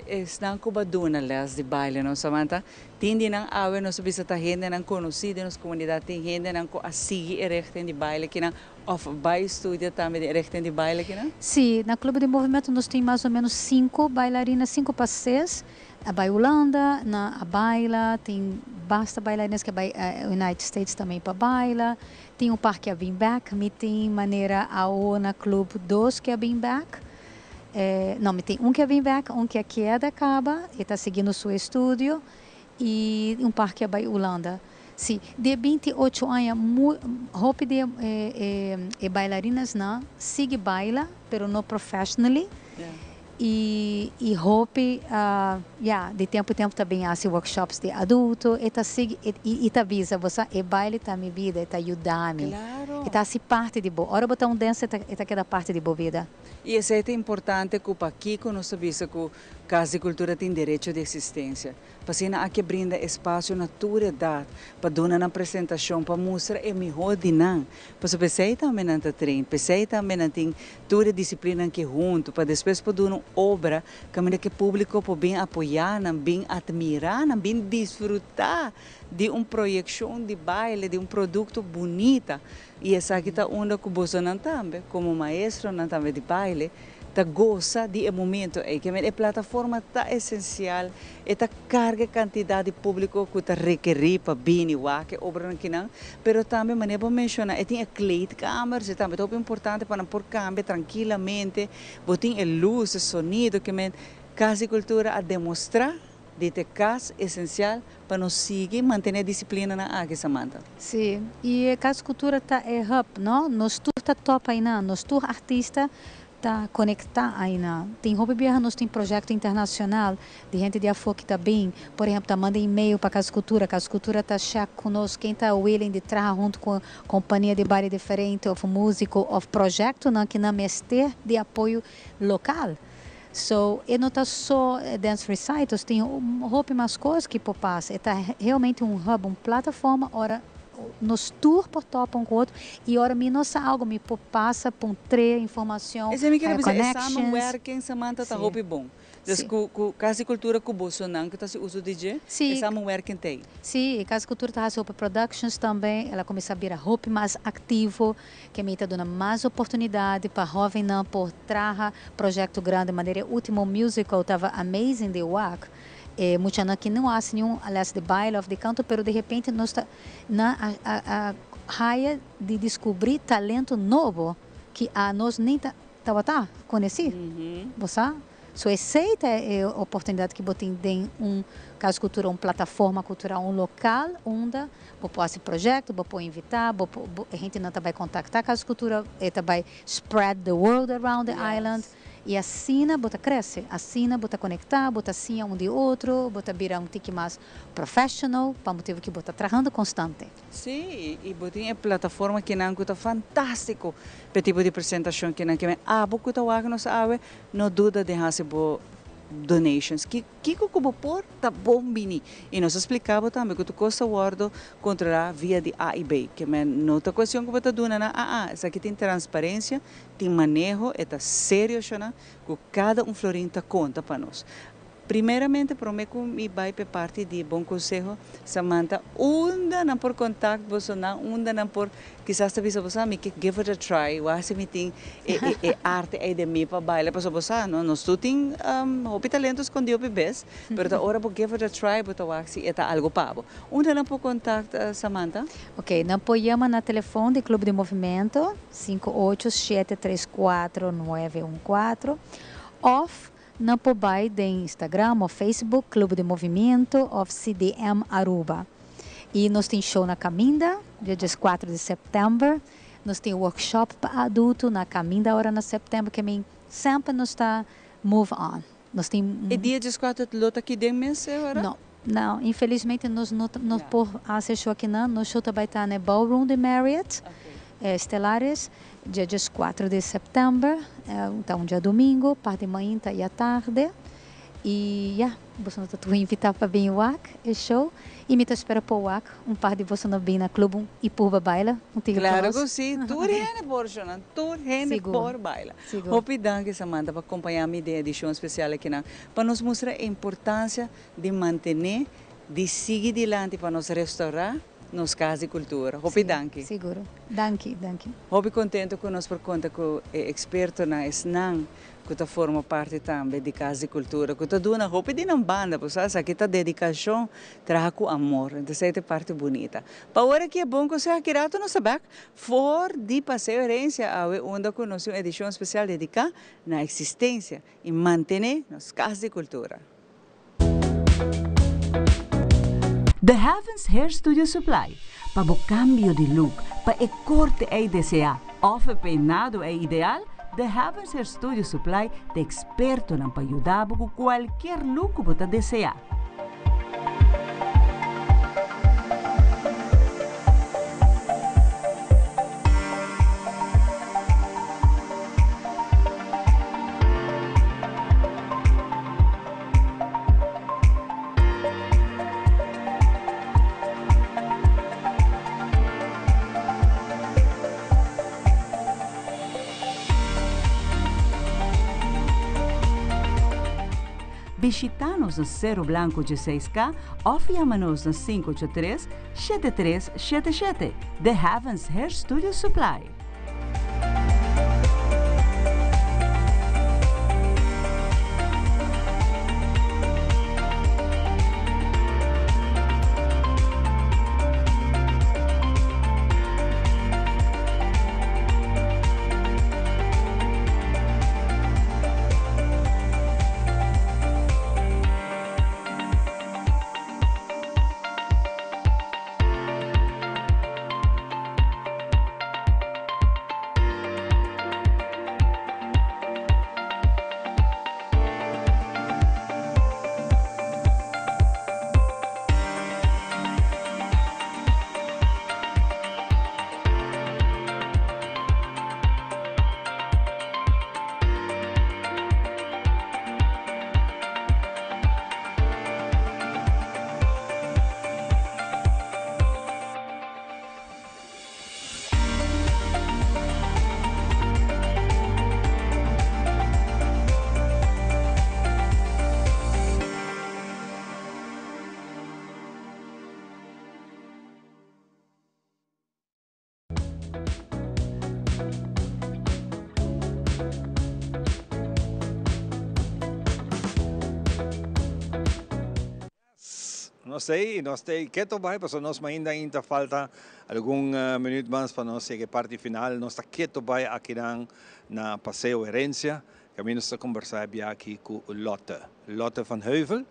Estão com baduna les de baile, não, Samantha? Tindi nang awe no subisa ta gente nang conhecida nos comunidade tem gente nang ko asigi rechten de baile que nang of by studio também de rechten de baile que nang? Sim, na Clube de Movimento nós temos mais ou menos 5 bailarinas, 5 para 6. A Baiolanda, a baila, tem basta bailarinas que a United States também para baila. Tem um par que é Been Back, me tem maneira a na Clube 2 que é Been Back. Não, me tem um que é Been Back, um que é Queda Acaba, e está seguindo o seu estúdio. E um par que é Baiolanda. Sim, de 28 anos, roupa de bailarinas não, sigue baila, pero não professionally. E roupa, de tempo em tempo também há workshops de adulto, e tá avisa você, e baile tá minha vida, tá ajudar-me. Claro. E tá se parte de boa. Ora botar dança, e tá cada parte de boa vida. E isso é importante que para aqui que nós sabemos que Casa e Cultura tem direito de existência. Para assim, aqui brinda espaço naturalidade para dar uma apresentação, para mostrar o melhor de nós. Para so pensei também não treino, pensei também não tem toda a disciplina que junto, para depois para dar uma obra que o público pode bem apoiar, bem admirar, bem desfrutar de uma projeção de baile, de um produto bonito. E essa aqui está onde que você não também, como maestro não também de baile, tá goza de momento é que a plataforma tá essencial e tá carga quantidade de público que tá requerir para bem e que obra aqui não, pero também maneira para mencionar, tem a cleide câmeras, também é importante para pôr câmbio tranquilamente, botem a luz, o sonido que Casa e Cultura a demonstrar de ter casa essencial para nos seguir manter a disciplina na área, Samantha. Sim, e a Casa e Cultura tá hub, não? Nós tour tá top aí não, nós tour artista tá conectar aí não. Tem roupa birra, nós tem projeto internacional de gente de afo que tá bem, por exemplo, tá manda e-mail para Casa e Cultura tá check conosco, quem tá willing de trabalhar junto com companhia de baile diferente, ou músico, ou projeto não que não mestre de apoio local. So, e não está só dance recitals, tem roupa e mais coisas que passa. Está realmente um hub, uma plataforma, ora nos tour por top um com o outro e ora me nossa algo me passa por informação, esse me quer dizer, connections. Essa mulher que Samantha tá roupa bom. Com Casa e Cultura com Bolsonaro que tá se usa DJ, essa mulher que tem. Sim, Casa e Cultura tá roupa productions também, ela começa a virar roupa mais ativo, que me está dando mais oportunidade para jovem não por traja projeto grande, maneira último musical tava amazing de WAC. Muita que não há nenhum aliás de baile of de canto, pero de repente nós está na raia de descobrir talento novo que a nós nem tá conheci. Você só aceita a oportunidade que botem tem Casa Cultura, uma plataforma cultural, um local onde pode esse projeto, pode invitar, a gente não vai contactar Casa Cultura, vai spread the world around the island. E assina, bota cresce, assina, bota conectar, bota assim um de outro, bota virar um tique mais professional, para motivo que bota trabalhando constante. Sim, e botem a plataforma que não está fantástico, para tipo de apresentação que não que pouco tá que nós sabe, não dúvida de fazer donations. Kiko como por tá bom bini. E nós explicava também que tu custa guardo controlar via de A e B. Que é outra questão que você dona na essa aqui tem transparência, tem manejo, é sério, que cada florim tá conta para nós. Primeiramente, prometo que me vai para parte de Bom Conselho, Samantha, unda não por contato, você não, unda não por, quizás talvez você me que give it a try, você me tem arte aí de mim para bailar, para você, não, nós tu tem talentos com Dio bebês, mas agora por give it a try, para você é algo pavo. Unda não por contato, Samantha? Ok, não podemos na telefone do Clube de Movimento, 58734-914, off, não pode de Instagram ou Facebook, Clube de Movimento ou CDM Aruba. E nós temos show na Caminda, dia 4 de setembro. Nós temos workshop para adulto na Caminda, agora na setembro, que sempre nós está move on. Nós temos... E dia 4 de luta aqui dentro mês agora? Não, infelizmente nós não por fazer show aqui não. Nosso show também está no Ballroom de Marriott, Estelares, dia 4 de setembro, então dia domingo, parte de manhã e à tarde. E você não está invitar para vir o WAC, é show. E me espera para o WAC, par de você não vir na clube e por baila. Claro que sim, tudo é por Jonan, tudo é por baila. Obrigado, Samantha, por acompanhar a minha edição especial aqui, para nos mostrar a importância de manter, de seguir adiante para nos restaurar nos casas de cultura. Obrigado. Seguro. Danke. Estou contente com nós por conta que o experto na SNAN que forma parte também de casa de cultura, que está dando roupa de uma banda, porque aqui está dedicação, traz com amor, então essa é parte bonita. Para agora que é bom que você aqui rato no saber, for de passeio herência, onde conheceu uma edição especial dedicada na existência e manter nas casas de cultura. The Heavens Hair Studio Supply, para o cambio de look, para o corte é desejar, ou o peinado é ideal. The Heavens Hair Studio Supply é experto para ajudar com qualquer look que você deseja. Visita-nos no Cerro Blanco 16K ou chama-nos no 583-7377. The Heavens Hair Studio Supply. Nós temos que tomar, porque nós ainda falta algum minuto mais para nós chegar à parte final. Nós estamos que tomar aqui na Passeio Herência. Nós estamos conversar aqui com Lotte van Heuvel.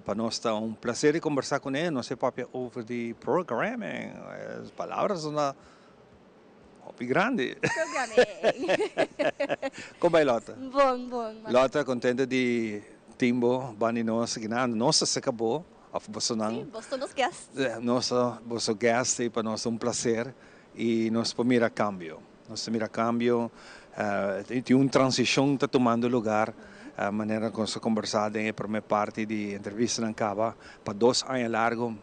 Para nós está prazer conversar com ele. Nós temos over the programming. As palavras são grande. Como vai, Lotte? Bom. Lotte, contente de Timbo, bani nós, nossa se acabou. Sim, você nos guests. Nosso guest, para nós é prazer e nós mira cambio. Tem uma transição que está tomando lugar a maneira como se conversar em a primeira parte de entrevista na Caba, para 2 anos largo,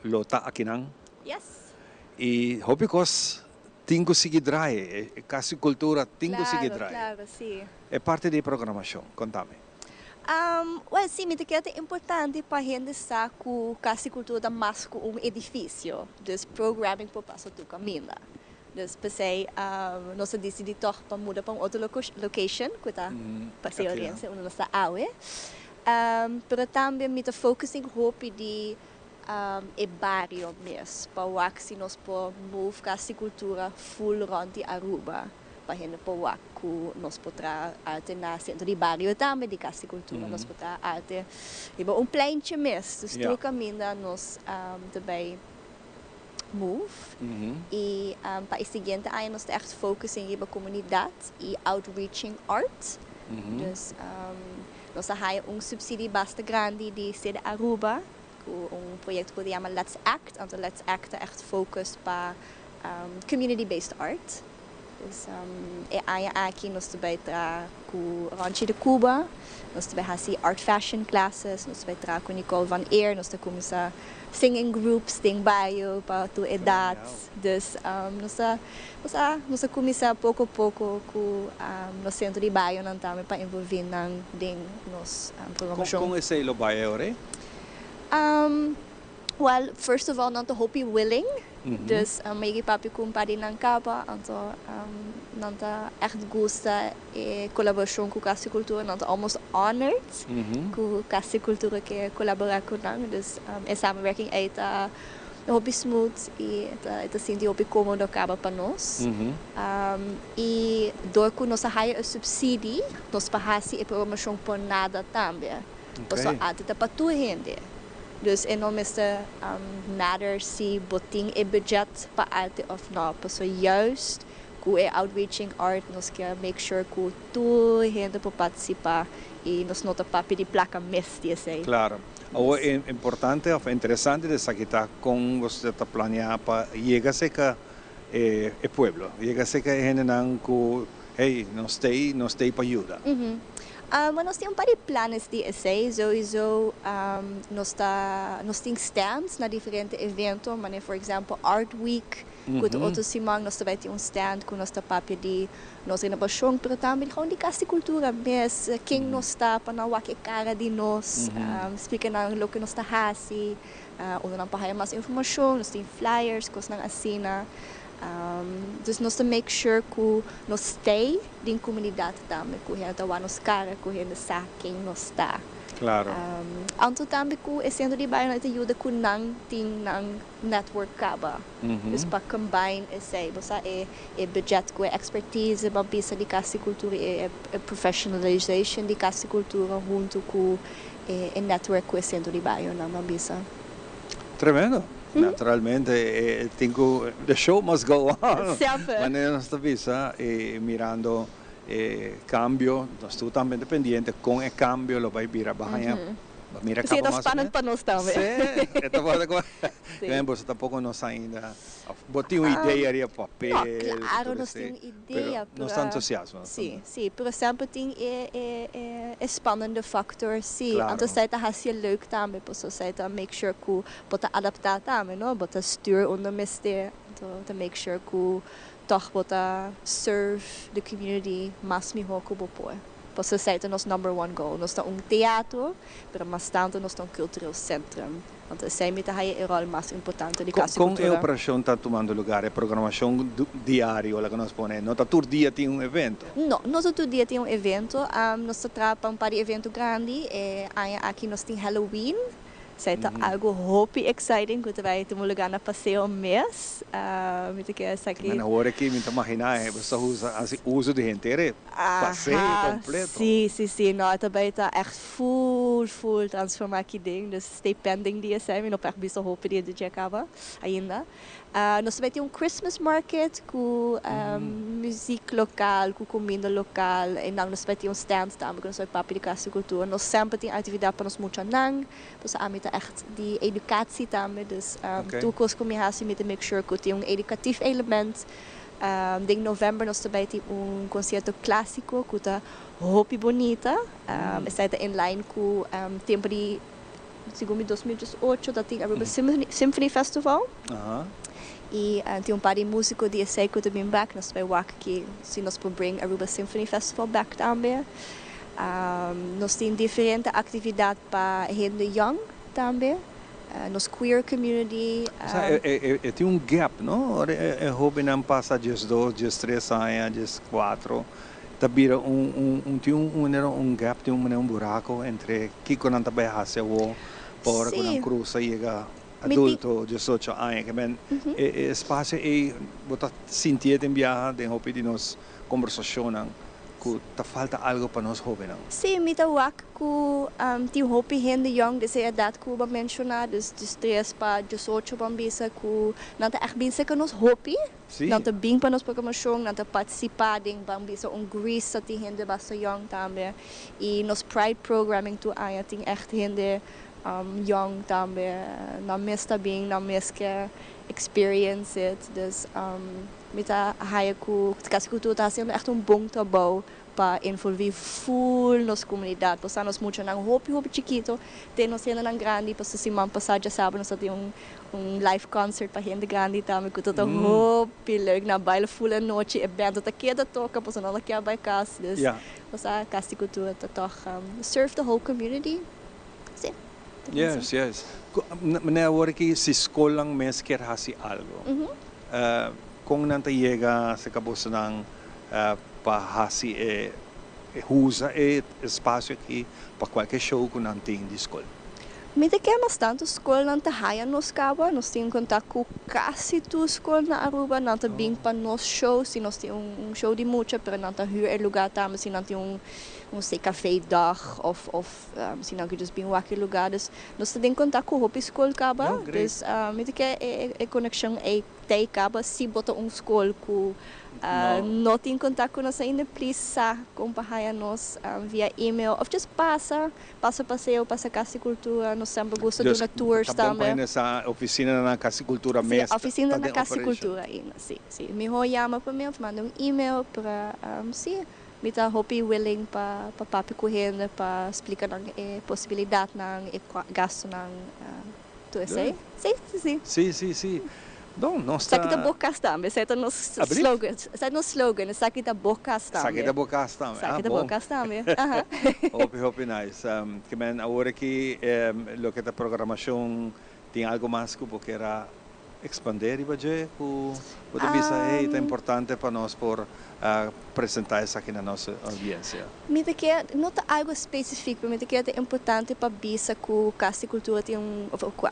lota aqui não. Yes. E hope que tem que seguir drai, quase cultura tem que seguir drai. Claro, sim. É parte da programação, contame. Well, sim, me que é importante para a gente estar com a cultura mais com edifício. Dus programming por passo tu caminho. Dus pensei, nós decidimos para mudar para outra location, que está para ser oriente, onde nós está aue. Pero também me está focusing hope de barrio mesmo, para que se nós podemos mover a cultura full rond de Aruba. Para gente para que nós podemos arte na centro de barrio também de casa cultura nós podemos arte plantje mesmo dus todo caminho nós também move e para o seguinte ano nós echt focusing em a comunidade e outreaching art dus nós temos subsídio bastante grande de sede Aruba projeto que se chama Let's Act então Let's Act é echt focus para community based art. Dus aqui nós também tra com Rancho de Cuba, nós também fazemos art fashion classes, nós também tra com Nicole Van Eer, nós também começamos singing groups tem bairro para tua idade, dus nós começamos pouco a pouco com no centro de bairro não também para envolver nang ding nos programação. Como esse lo bairro, né? Well, first of all, não tô hope willing. Dus may papi kumpari ng Caba, anto nanta echt gusta colaboração com a cultura, nanta almost honored com a cultura que colaborar com nang. Dus samenwerking é hobby smooth e tá senti hobby cômodo Caba para nós. E door que nós hire subsídio, nós pahasi e promoção por nada também. Então até para tu rende. Dus não is nader se boting e budget para arte of não, so juist com e outreaching art nós quer make sure que tu gente para participar e nós não tá para pedir placa mestre sei. Claro. O é importante ou interessante de saber que com você está planeando para chegar seca e pueblo, chegar seca gente não que hey, nós tem para ajudar. Nós temos um par de planos de essay, sowieso nós temos stands na diferentes eventos, mas por exemplo Art Week, que outro semana nós também temos stand com nossa papel de nossa inovação, mas também com de casa cultura, mas quem nós está para não que cara de nós, explica o que nós está fazendo, onde não para mais informação, nós temos flyers, coisas na assina. Dus nós make sure que nós stay em comunidade também, que a gente vai nos cara, que a gente sabe quem nós está. Claro. Anto também que o centro de bairro nos ajuda com nang ting nang network Caba. Dus para combine esse, você é budget com expertise, babisa de casticultura e professionalization de casticultura junto com o network com o centro de bairro, não babisa. Tremendo. Naturalmente, the show must go on. Sempre. Mas nós estamos mirando cambio, nós estamos também dependentes com o cambio, lo vai virar barra. Mira sim, nós panos para nós também. Sim, então você tampouco nós ainda botar uma ideia ali para papel. Claro, nós temos ideia. Nós estamos entusiasmados. Sim, por exemplo, tem spannende factor, sim. Claro. Então, você está fazendo leuk também, para você make sure que você adaptar também, não? Você stuur onder mister, to make sure que toch você serve the community mais melhor que você. Você sabe nosso number one goal. Nós temos teatro, mas mais tanto nós temos cultural centrum. Então, essa é a rol mais importante de casa cultura. Como a operação está tomando lugar? É programação diária, que nós põe? Não está todo dia tem evento? Não, nós todo dia tem evento. Nós trabalhamos para evento grande. Aqui nós temos Halloween. Seita algo hope exciting que vai ter um lugar na passeio mês. Mita que essa aqui. Na hora que me imaginar, você usa de gente, passeio completo. Sim. Não, também está echt full transformar aqui dentro. Dus stay pending dia sai, não perco bisa hope dia de acaba ainda. Nós também temos Christmas market com música local, com comida local. E nós também temos stands também, que nós temos papo de casa cultura. Nós sempre temos atividade para nós muito nang. Dus echt die educatie daarmee. Dus toekomst kom je haast met make sure dat je een educatief element De novembro nós também tem concerto clássico que está Hopi Bonita. Está em line com tempo de segundo 2018 da tem Aruba Symphony Festival. E tem par de músicos de essay que também back nós vai work aqui se nós podemos bring Aruba Symphony Festival back também. Nós temos diferentes atividades para gente young também. Nos queer community. Tem gap, não? Houve não passa dias 2, dias 3 anos, dias 4. Tabira um gap, tem um buraco entre que quando também hace o por quando cruza chega adulto 18 anos, que bem espaço é botar sentir em viagem, tem hope de nós conversação que tá falta algo para nós jovens. Sim, me tá wak que tem hope gente young dessa idade que eu mencionar, dos 3 para 18 bambisa que não tá bem que nós hope, não tá bem para nós programação, não tá participar em bambisa Greece tem gente bastante young também e nos Pride programming tu aí tem echt gente young também, não mesmo tá bem, não mesmo que experience it, dus met a haia ku kasi kultura tá sendo echt bom trabalho para envolver full nossa comunidade, porque nós muito nang hopi chiquito, tem nós sendo nang grande, para se man passagem sábado nós tem live concert para gente grande também, que todo hopi leuk na baile full a noite, e band tá queda toca, porque não quer by casa, dus você kasi kultura tá toch serve the whole community. Sim. Yes. Meneer hoor que se escola mes quer hacer algo. Kung nanta llega se acabou nang para hacer usa espaço aqui para qualquer show que não tem de escola. Me que bastante escola não tá haia nos cabo, nós temos contato com quase tu escola na Aruba, não tá bem para nos show, se nós temos show de muita, pero não tá huur lugar também, se não tem sei café dag of se não que just bem aquele lugares, nós temos contato com a escola cabo, dus me que é conexão é tem cabo se bota escola com não tem contato com nós ainda precisa compartilhar nós via e-mail ou just passa passeio, passa casa cultura, nós sempre gosta de tours também. Essa oficina na casa cultura mesmo. Sim, oficina na casa cultura ainda, sim. Me chama para mim, manda um para sim, me está hope willing para papi correndo para explicar a possibilidade na gasto na tu sei? Sim. Não, nós tá. Sakit bokas também, certo nos slogan. Certo nos slogan, sakit bokas também. Sakit bokas também. Sakit bokas também. Hope nice. Que men agora que lo que a programação tem algo mais que porque era expandir e baje ku pode bisa é importante para nós por apresentar isso aqui na nossa audiência. Me que não tá algo específico, me que é importante para bisa que casa cultura tem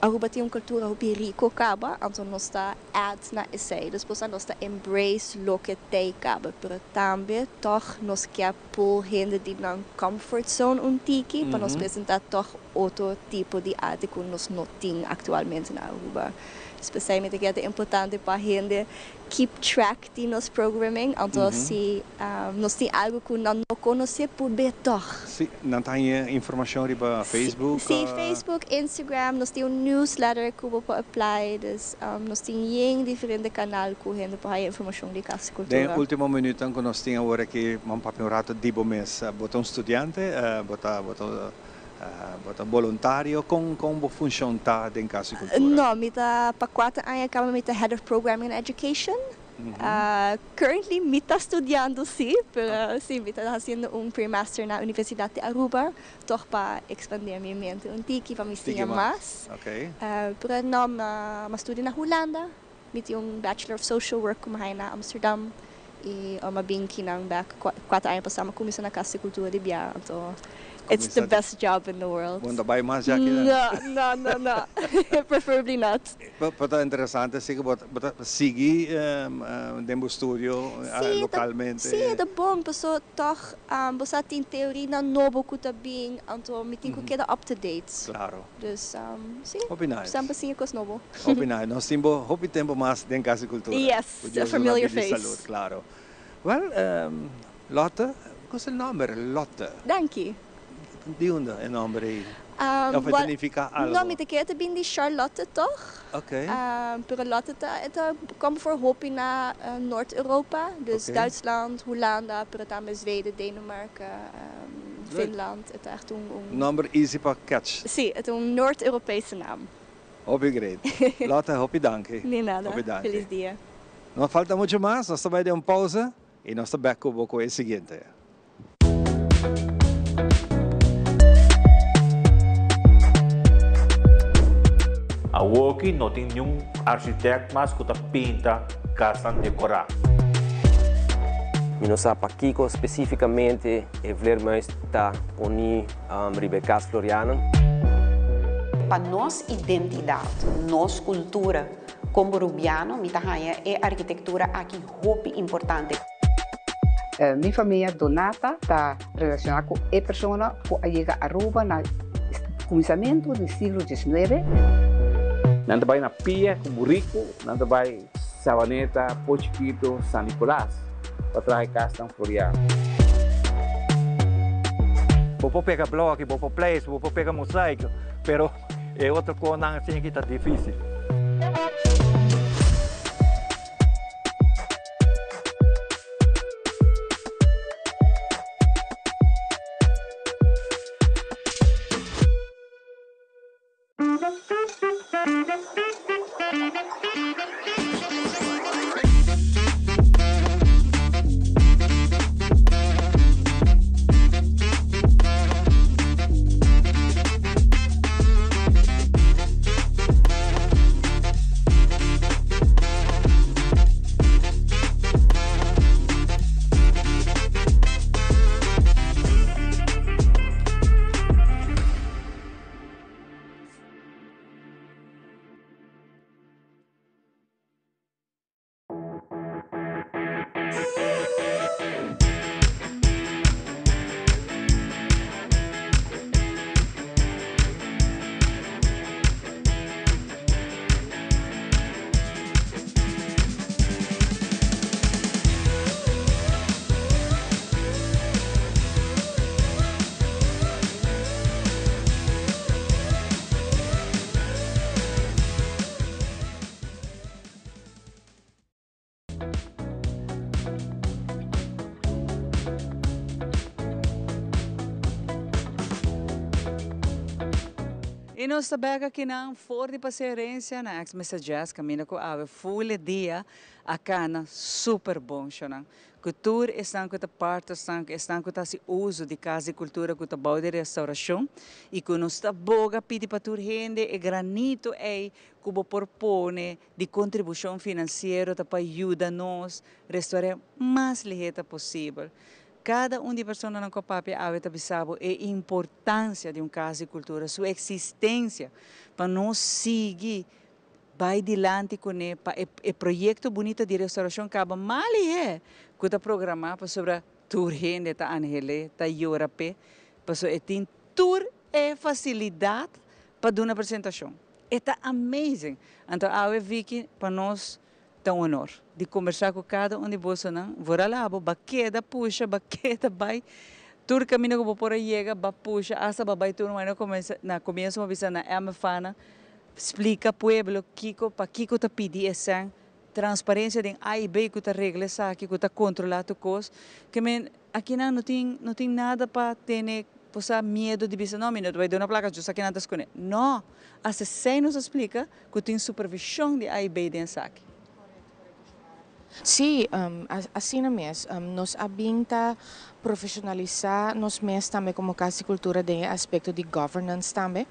Aruba tem uma cultura muito rica acaba, então nós está add na essay, depois nós está embrace lo que tem acaba, pero também toch nós quer por gente de na comfort zone tiki para nós apresentar toch outro tipo de arte que nós não tem atualmente na Aruba. Especialmente que é importante para a gente keep track de nosso programming, então se nós tem algo que não conhece por beto. Sim, não tem informação riba Facebook? Sim, Facebook, Instagram, nós tem newsletter que vou apply, nós tem diferentes canais que a gente pode informação de casa cultura. No último minuto que nós temos agora que vamos para um rato de mês, botar estudante, botar voluntário, como funciona dentro da casa cultura? Não, me tá para 4 anos acaba me tá Head of Programming and Education. Currently me tá estudando sim, pero sim, me tá fazendo pre-master na Universidade de Aruba, toch para expandir minha mente tiki para me estudar mais. Okay. Pero não, ma estudo na Holanda, me tem Bachelor of Social Work como na Amsterdam e uma bem que nang back 4 anos passamos começar na casa cultura de Bia, então it's the best job in the world. Wanda vai mais já aqui? Não. Preferably not. Pero interessante é que você seguir dentro do estúdio localmente. Sim, é bom, pessoa toch você tem teoria na novo que tá bem, então me tem que quedar up to date. Claro. Dus sim. Hope nice. Sempre sim com novo. Hope nice. Nós temos tempo mais dentro da casa cultura. Yes, a familiar face. Saúde, claro. Well, Lotte, qual é o nome? Lotte. Danke. De onde é o nome aí? Of het significa algo? No, met de ben die Charlotte toch? Oké. Pero Lotte komt voor hopi naar Noord-Europa. Dus Duitsland, Hollanda, pero também Zweden, Denemarken, Finland. Het is echt Number easy para catch. Sim, het is een Noord-Europese naam. Hopi great. Lotte, hopi danke. De nada. Hopi danke. Feliz dia. No falta mucho más. Nós estamos de uma pausa e nós estamos back com o seguinte. A Woki não tem nenhum arquiteto mais que pinta casa decorar. E nós aqui especificamente é ver mais tá oni Rebecca Floriana. Para nossa identidade, nossa cultura como rubiano, é a arquitetura aqui muito importante. Minha família Donata está relacionada com a pessoa que chega a Aruba no começamento do século XIX. Nanda vai na Pia, com Burrico, nanda vai Savaneta, Pochiquito, San Nicolás, para trazer casa em Floriano. Vou pegar bloco, vou place, vou pegar mosaico, pero é outra coisa assim que está difícil. E nós estamos aqui na Ford de Passeirência, na ex-Mr. Jazz, caminho com a full dia, a cana super bom, chama. Cultura está com a parte, está com o uso de casa e cultura, com o trabalho de restauração, e com nós está boga pedir para toda gente, e granito é que propõe de contribuição financeira para ajudar nós a restaurar o mais ligeiro possível. Cada de pessoas na Copape sabe a importância de casa e cultura, sua existência, para nós seguir, vai adiante com ele, para o projeto bonito de restauração acaba mal que está programado sobre tour gente, tá Angele, tá Europe, para tem tour e facilidade para dar uma apresentação. Está amazing. Então, a Vicky para nós é um honor de conversar com cada de vocês, vora lá, baqueta, puxa, baqueta, vai, todo caminho que por aí chega, puxa, hasta vai tudo, mas na começo uma vez na Amafana, explica pueblo Kiko, para Kiko tá pedir essa transparência de A e B que tá regla aqui, que tá controlar tu coisa, que aqui não tem nada para ter medo de dizer, não, menino, vai dar uma placa, eu aqui nada escolher. Não, hasta sem nos explica que tem supervisão de A e B dentro aqui. Sim, assim mesmo. Nós abinta profissionalizar nós mesmos também como casa e cultura de aspecto de governance também.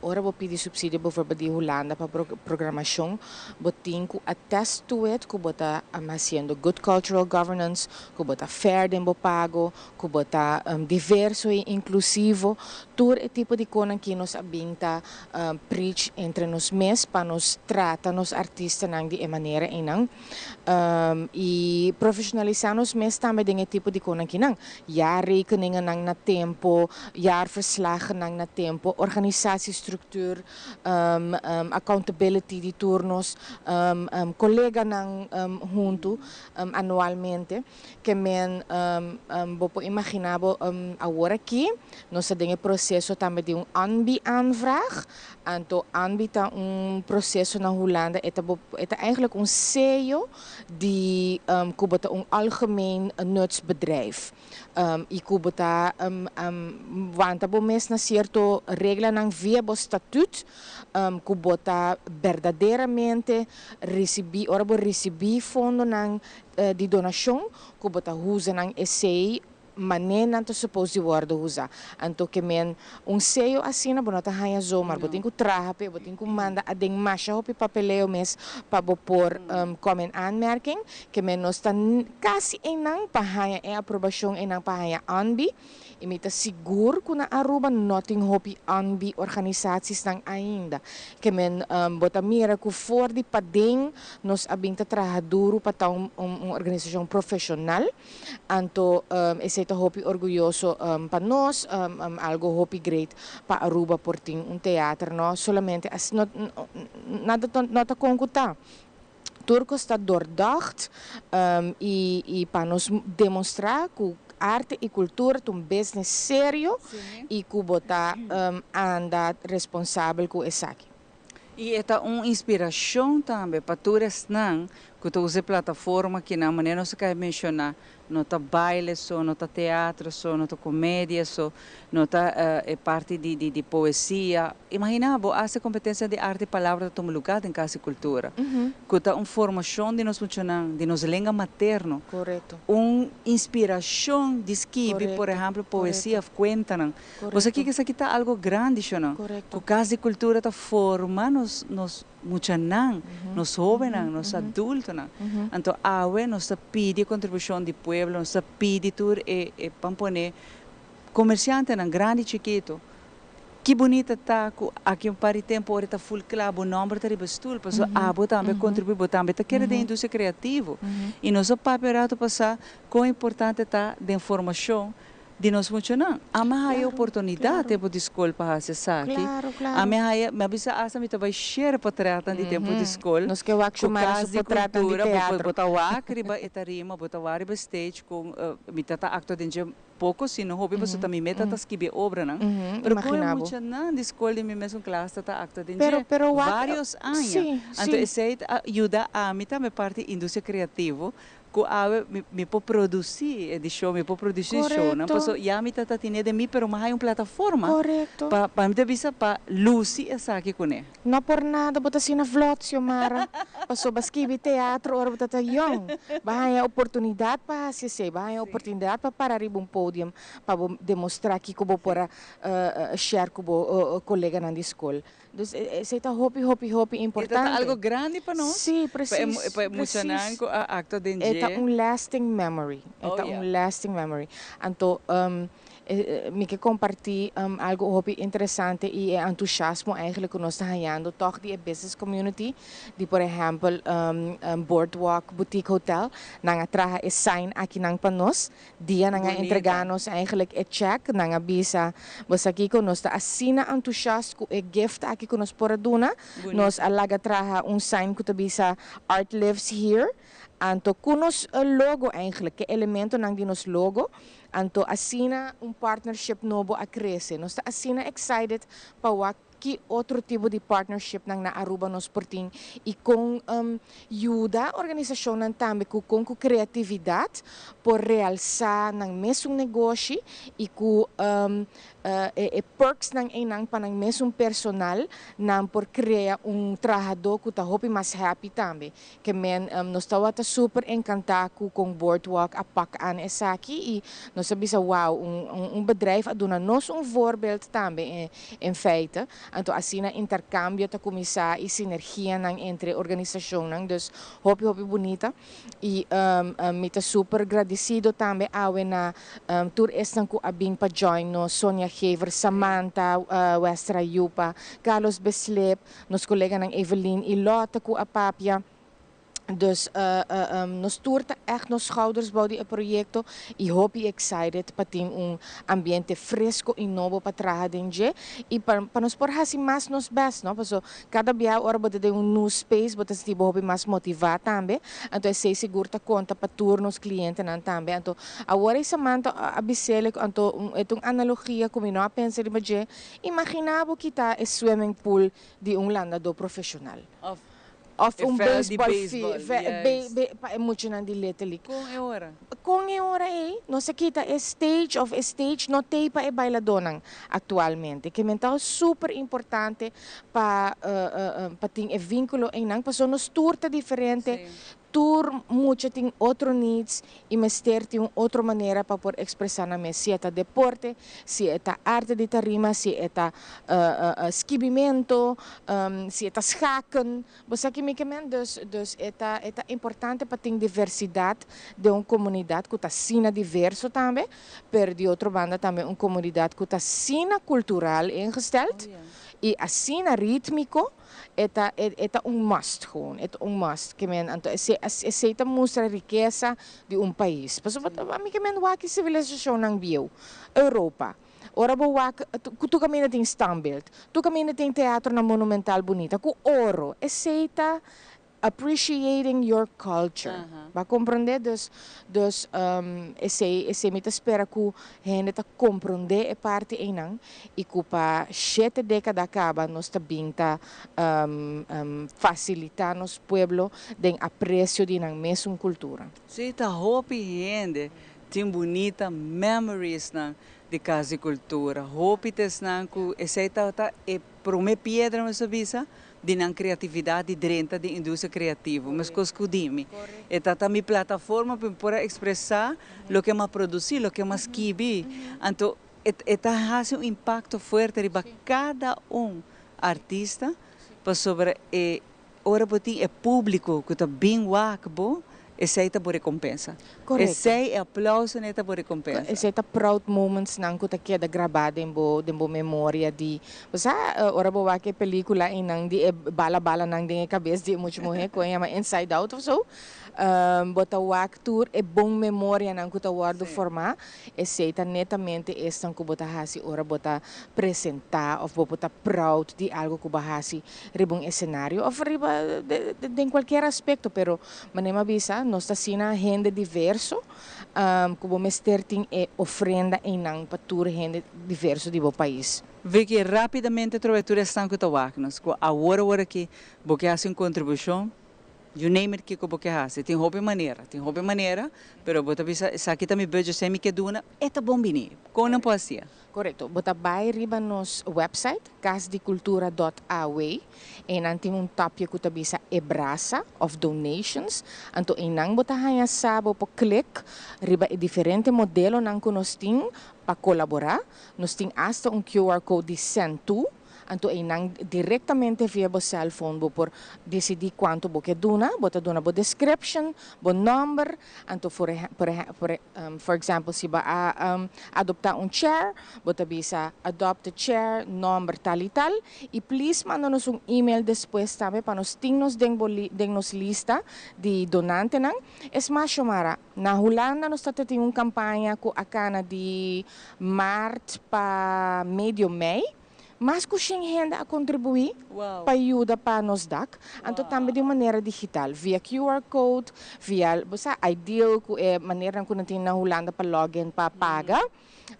Ora vou pedir subsídio por de Holanda para programação, botin que atesto que bota fazendo good cultural governance, que bota fair de pago, que bota diverso e inclusivo, todo tipo de coisa que nós abinta preach entre nós mesmos para nos tratar nos artistas de maneira e não. e profissionalizar nos mes também dengan tipo de coisa que não, jaarrekeningen nang na tempo, jaarverslagen nang na tempo, organisatiestructuur, accountability de turnos, colega nang junto anualmente, que men bopo imaginabo agora aqui, nós temos processo também de ANBI-aanvraag. Anto aanbieden processo na Holanda. Het is eigenlijk een CEO die kubota een algemeen nutsbedrijf. E kubota want abo mes na cierto regla ng viabo statut kubota verdadeiramente recebi fondo ng di donasyon kubota huza ng essay maneira não supposed de worden usar. Então que men sello assim na bonita haya zomaar, botin ko trahape, botin ko manda ading masha hopi papeleo mes para por como aanmerking, que men nos tan kasi enang pahaya aprovação enang pahaya ANBI. Imita seguro que na Aruba nothing hopi ANBI organisaties nang ainda. Que men bota mira que for di pading nos abinta trabajaduro para organização profissional. Anto esse hopi orgulhoso para nós, algo hopi great para Aruba por ting teatro, no solamente as nada concuta. Turco está doordacht e para nos demonstrar que arte e cultura é business sério e que bota anda responsável com isso aqui. E é uma inspiração também para todos que usa plataforma que na maneira se quer mencionar, não tá baile só, não tá teatro só, não tá comédia só, não tá parte de poesia. Imagina, essa competência de arte e palavra toma lugar em casa e cultura. Que tá uma formação de nos funcionar, de nos língua materno. Correto. Uma inspiração de escrever, por exemplo, poesia, conta. Você aqui que isso aqui tá algo grande, não? Correto. Que casa e cultura tá forma nos muchanan, nos jovens, nos adultos. Então, nos pede contribuição do povo, nos pede tudo e pampone comerciante grande e chiquito. Que bonita tá aqui um par de tempo ora tá full club o nome tá ribestul, passo também contribui, também tá querendo indústria criativa. E nós paperato passar com importante tá de informação de nós funcionar. A minha oportunidade tempo de escola para acessar aqui. A minha bisa asa me vai share para tratar de tempo de escola. Nós que eu acho mais para tratar de teatro. Botar o acriba etarima, botar o ariba stage com me tata acto de pouco se não hobby você também meta tá escrever obra não. Pero como muita não de escola de mesmo classe tá acto de pero vários anos. Então isso ajuda a mim também parte indústria criativa. Que me pode produzir edição, me pode produzir show, não? Porque já me tá tendo de mim, pero mais uma plataforma. Correto. Para me devisa para Lucy essa aqui com ele. Não por nada, bota assim na vlog, Mara. Passou basquibi teatro, ora bota tá young. Bahaya oportunidade para assistir, bahaya oportunidade para parar em um pódio, para demonstrar que como para share com o colega na escola. Então, isso é hopi importante. É algo grande para nós. Sim, preciso. Para emocionar com a acto de é lasting memory. Lasting memory. Então, me que compartilhar algo hopi interessante e entusiasmo eigenlijk que nós estamos ganhando toch die business community de por exemplo Boardwalk Boutique Hotel nanga traha e sign aqui nang panos dia nanga entreganos eigenlijk e check nanga bisa você aqui que nós está assina entusiasmo e gift aqui que nós por aduna nós alaga traha sign que bisa art lives here anto kunos logo eigenlijk que elemento nang dinos logo anto assina partnership novo a crescer. Nós está assina excited para que outro tipo de partnership nang na Aruba nos porting e com ajuda a organização também com criatividade por realçar nang mesmo negócio e com perks nang enang panang mesmo personal nang por criar trabalhador que tá hopi mais happy também que men nós estava super encantado com Boardwalk a pak aan essa aqui e nós sabia wow bedrijf a dona nos voorbeeld também em feite então assim na intercâmbio tá começar e sinergia nang entre organização nang dus hopi bonita e me tá super agradecido também awe na tour estang ko abing pa join no Sonia Gever, Samantha Westra Yupa, Carlos Beslep, nos colega ng Evelyn Ilota ko apapya Dus nos toerta echt nos schouders bouw die proyecto y hope excited para ter ambiente fresco y novo para trabajar denje y para nos por hasi más nos best, no? Porque cada dia hora bota de new space, bota se tipo hope mais motivar também, então sei seguro ta conta para turnos clientes nan também, então agora essa manta abisele, então é uma analogia como não pensa de baje, imaginava que tá é swimming pool de landa do profissional. Of baseball field, muito nan di letterlijk. Com é hora não se quita stage não tem para bailador atualmente, que mental super importante para ter vínculo em nang, porque nos turta diferente. Tour muito tem outro needs e mestre tem outra maneira para poder expressar na mesa, se é deporte, se é arte de tarima, se é esquibimento, se é schaken, você que me dus é importante para ter diversidade de uma comunidade que está sina diverso também, per de outra banda também uma comunidade que está sina cultural ingesteld e a sina rítmico. Eta must gewoon, must. Que men aceita mostra a riqueza de país. Porque a men waki civilização nang bio, Europa. Ora bo wak, tu camina tem standbeeld, tu camina tem teatro na monumental bonita, ku oro, aceita appreciating your culture. Ba compreender dus esse me espera que gente ta compreender parte enang e que pa 7 décadas acaba nós ta binta facilitar nos pueblo den aprecio de nang mesma cultura. Sim, tá hope gente tem bonita memories na de casa e cultura. Hope tes nang ku esse ta e prome piedra na visa de não criatividade dentro da indústria criativa, mas com escudime. E tá mi plataforma para expressar o que mais produzir, o que mais quibi. Então, tá fazendo impacto forte para cada artista, para sobre ora botin é público que tá bem wakbo. Esse é por recompensa. Correto. Esse é aplauso neta por recompensa. Esse é proud moments nang que queda gravado em bo memória de, você ora bo que película em nang de bala nang de cabeça de muito morrer com uma Inside Out ou so. Bota o actor é bom memória nang que tá guardo formar. Esse é netamente este que bota hasi ora bota apresentar ou bota proud de algo que bahasi ribong cenário ou riba de qualquer aspecto, pero manema bisa nós está sina gente diverso, como mestre tem ofrenda em nang para gente diverso do país. Vê que rapidamente a trovadura está com o Wagner, com a hora que você faz uma contribuição, you name it que você faz, tem roupa maneira, pero você bisa aqui também budget semi que duna, é tá bom bini, como não pode ser. Correto. Bota vai riba nos website casdecultura.aw e nan tem tapje que ta bisa ebrasa of donations. Anto inang bota hanya sabo po click riba diferente modelo nang kunos ting pa colaborar. Nos ting hasta QR code de send to. Anto inang diretamente via bo cellphone bo por decidir quanto bo que duna bo description, bo number, anto for example si ba adoptar chair, bo ta bisa adopt a chair, number tal e tal, e please manda-nos email depois também para nos tingnos nos lista de donante nang. Es mais chamara, na Holanda nos tem campanha com a cana de março para meio Mei. Mas que gente a contribuir para ajudar para nos dar, então também de maneira digital, via QR Code, via ideal maneira que não tem na Holanda para login para pagar,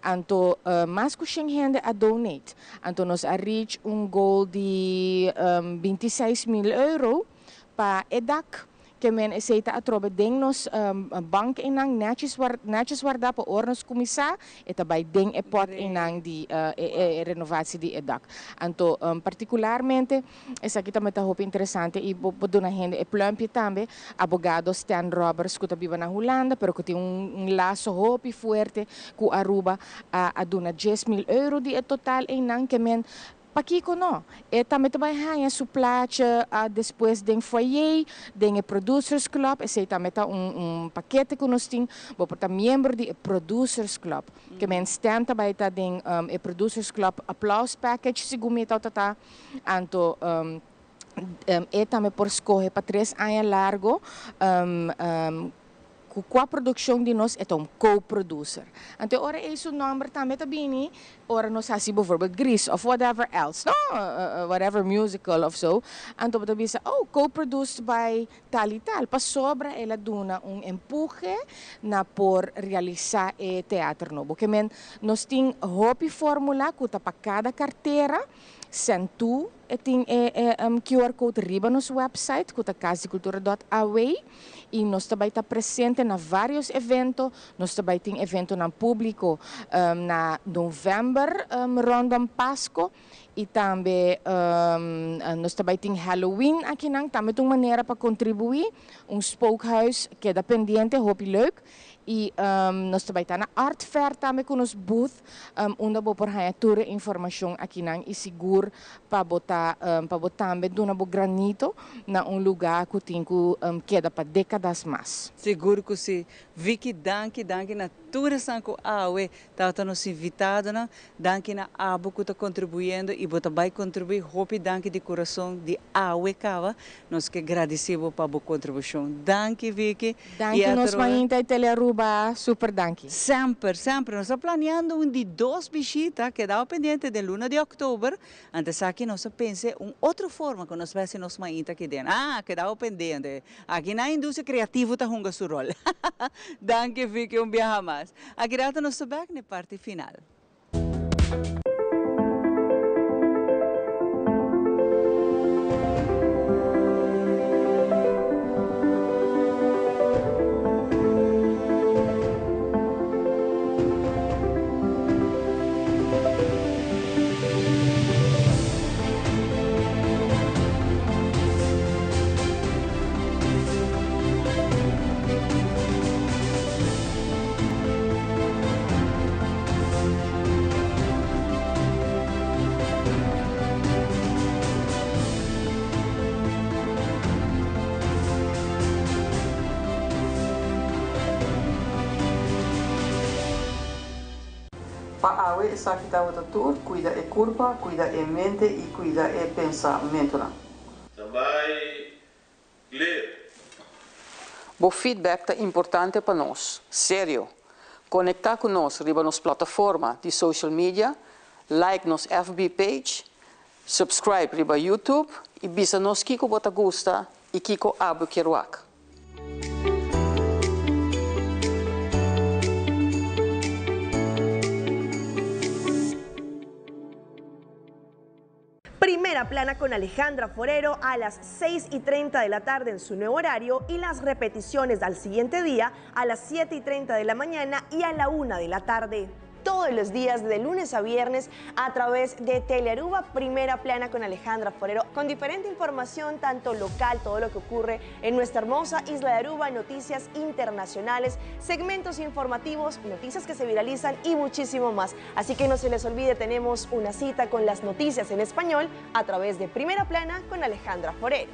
então mas que gente a donate, então nós a reach goal de 26.000 para EDAC. Que men aceita a trobe ding nos bank inang netjes guarda pa ornos kumisa eta by ding pot inang di renovatie di edak. Anto particularmente essa aqui também tá roupa interessante e bodo na gente e plumpie também abogado Stan Roberts que tá viva na Holanda pero que tem laço roupa forte com Aruba a dona 10.000 di total inang que men Pakiko no, também trabalha suplate depois do foyer, do Producers Club, esse também paquete que nós temos, para membro do Producers Club, que men stand também do Producers Club Applause Package, segundo me anto também por escolher para 3 anos largo, com a produção de nós é um co-producer. Então, ora é o nome também também, ora nós assim, bijvoorbeeld Grease of whatever else, no? Whatever musical of so. Então, também co-produced by tal e tal. Para sobra, ela dá empurre na por realizar teatro novo. Que nós temos hobby fórmula que para cada carteira. Sentu, tem QR Code riba no nosso website, que é casicultura.aw, e nós também está presente na vários eventos, nós também tem evento na público na novembro, rondom Páscoa, e também nós também tem Halloween aqui, também tem uma maneira para contribuir, spookhuis que é dependente, hoop leuk. E nós também estamos na Art Fair também com os booth, onde vou por toda informação aqui e seguro para botar também de granito na lugar que tem que queda para décadas mais. Seguro que se Vicky danke na toda sanco awe tá nos invitado na danke na abo que está contribuindo e bota vai contribuir hope danke de coração de awe cava nós que agradecemos para a contribuição danke Vicky danke nós vai em Telearuba super danke sempre nós estamos planeando de 2 visitas que dá pendente de luna de outubro antes aqui nós pensa outra forma que nós vai ser nós mais aqui dentro que dá pendente aqui na indústria criativa tá runga su rol danke Vicky viaja mais aqui data nós back na parte final. Para awe essa que está tudo, cuida é curva, cuida é mente e cuida é pensamento. Também ler. O feedback é importante para nós, sério. Conectar com nós riba nos plataforma de social media, like nos FB page, subscribe riba YouTube e bisa nos kiko bota gusta e kiko abo keruak. Primera plana con Alejandra Forero a las 6:30 de la tarde en su nuevo horario y las repeticiones al siguiente día a las 7:30 de la mañana y a la 1 de la tarde. Todos los días de lunes a viernes a través de Telearuba, Primera Plana con Alejandra Forero, con diferente información tanto local, todo lo que ocurre en nuestra hermosa isla de Aruba, noticias internacionales, segmentos informativos, noticias que se viralizan y muchísimo más. Así que no se les olvide, tenemos una cita con las noticias en español a través de Primera Plana con Alejandra Forero.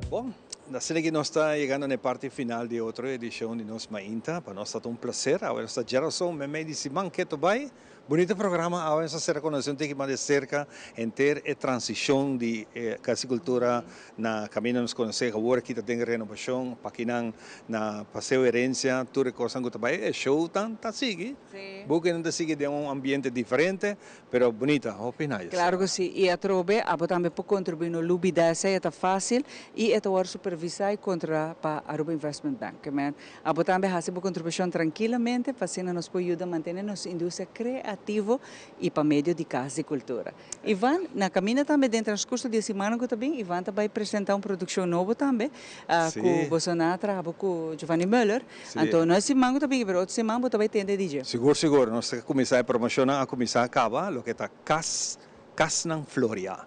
Bom, assim que nós estamos chegando na parte final de outra edição de nosso Mainta, para nós é um prazer. A nossa geração me disse, man, que tu vai? Bonito programa, a nossa ser conhecida tem que mais de cerca em ter a transição de casicultura na caminho nos conhecer agora que tem renovação, para que não na passeio herência, tudo coisa que vai é show tá sigue. Porque não sigue de ambiente diferente, pero bonita, opináis? Claro que sim, e a trobe, a também pode contribuir no lubidez, é fácil e é o supervisar contra para Aruba Investment Bank, man. A também faz uma contribuição tranquilamente, fazendo nos pode ajudar a manter nossa indústria criativa e para meio de casa e cultura. Ivan, na caminha também dentro do transcurso de semana que também Ivan vai apresentar uma produção nova também, com o Bolsonaro, com o Giovanni Müller. Então, nós semana também, mas outra semana também tem de DJ. Seguro, nós começar a promocionar, a começar a acabar, o que está Casnan Floria.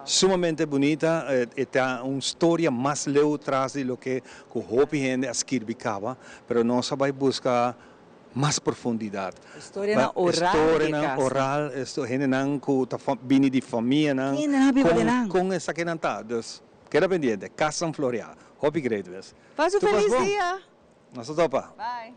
Sumamente bonita, está uma história mais leu atrás de lo que o Hopi gente escrevicava, mas nós vamos buscar mais profundidade. História oral, gente não que vini de família, com essa que não está. Então, queda pendiente, Casnan Floria. Hopi great wes. Faz um feliz dia. Nossa topa. Bye.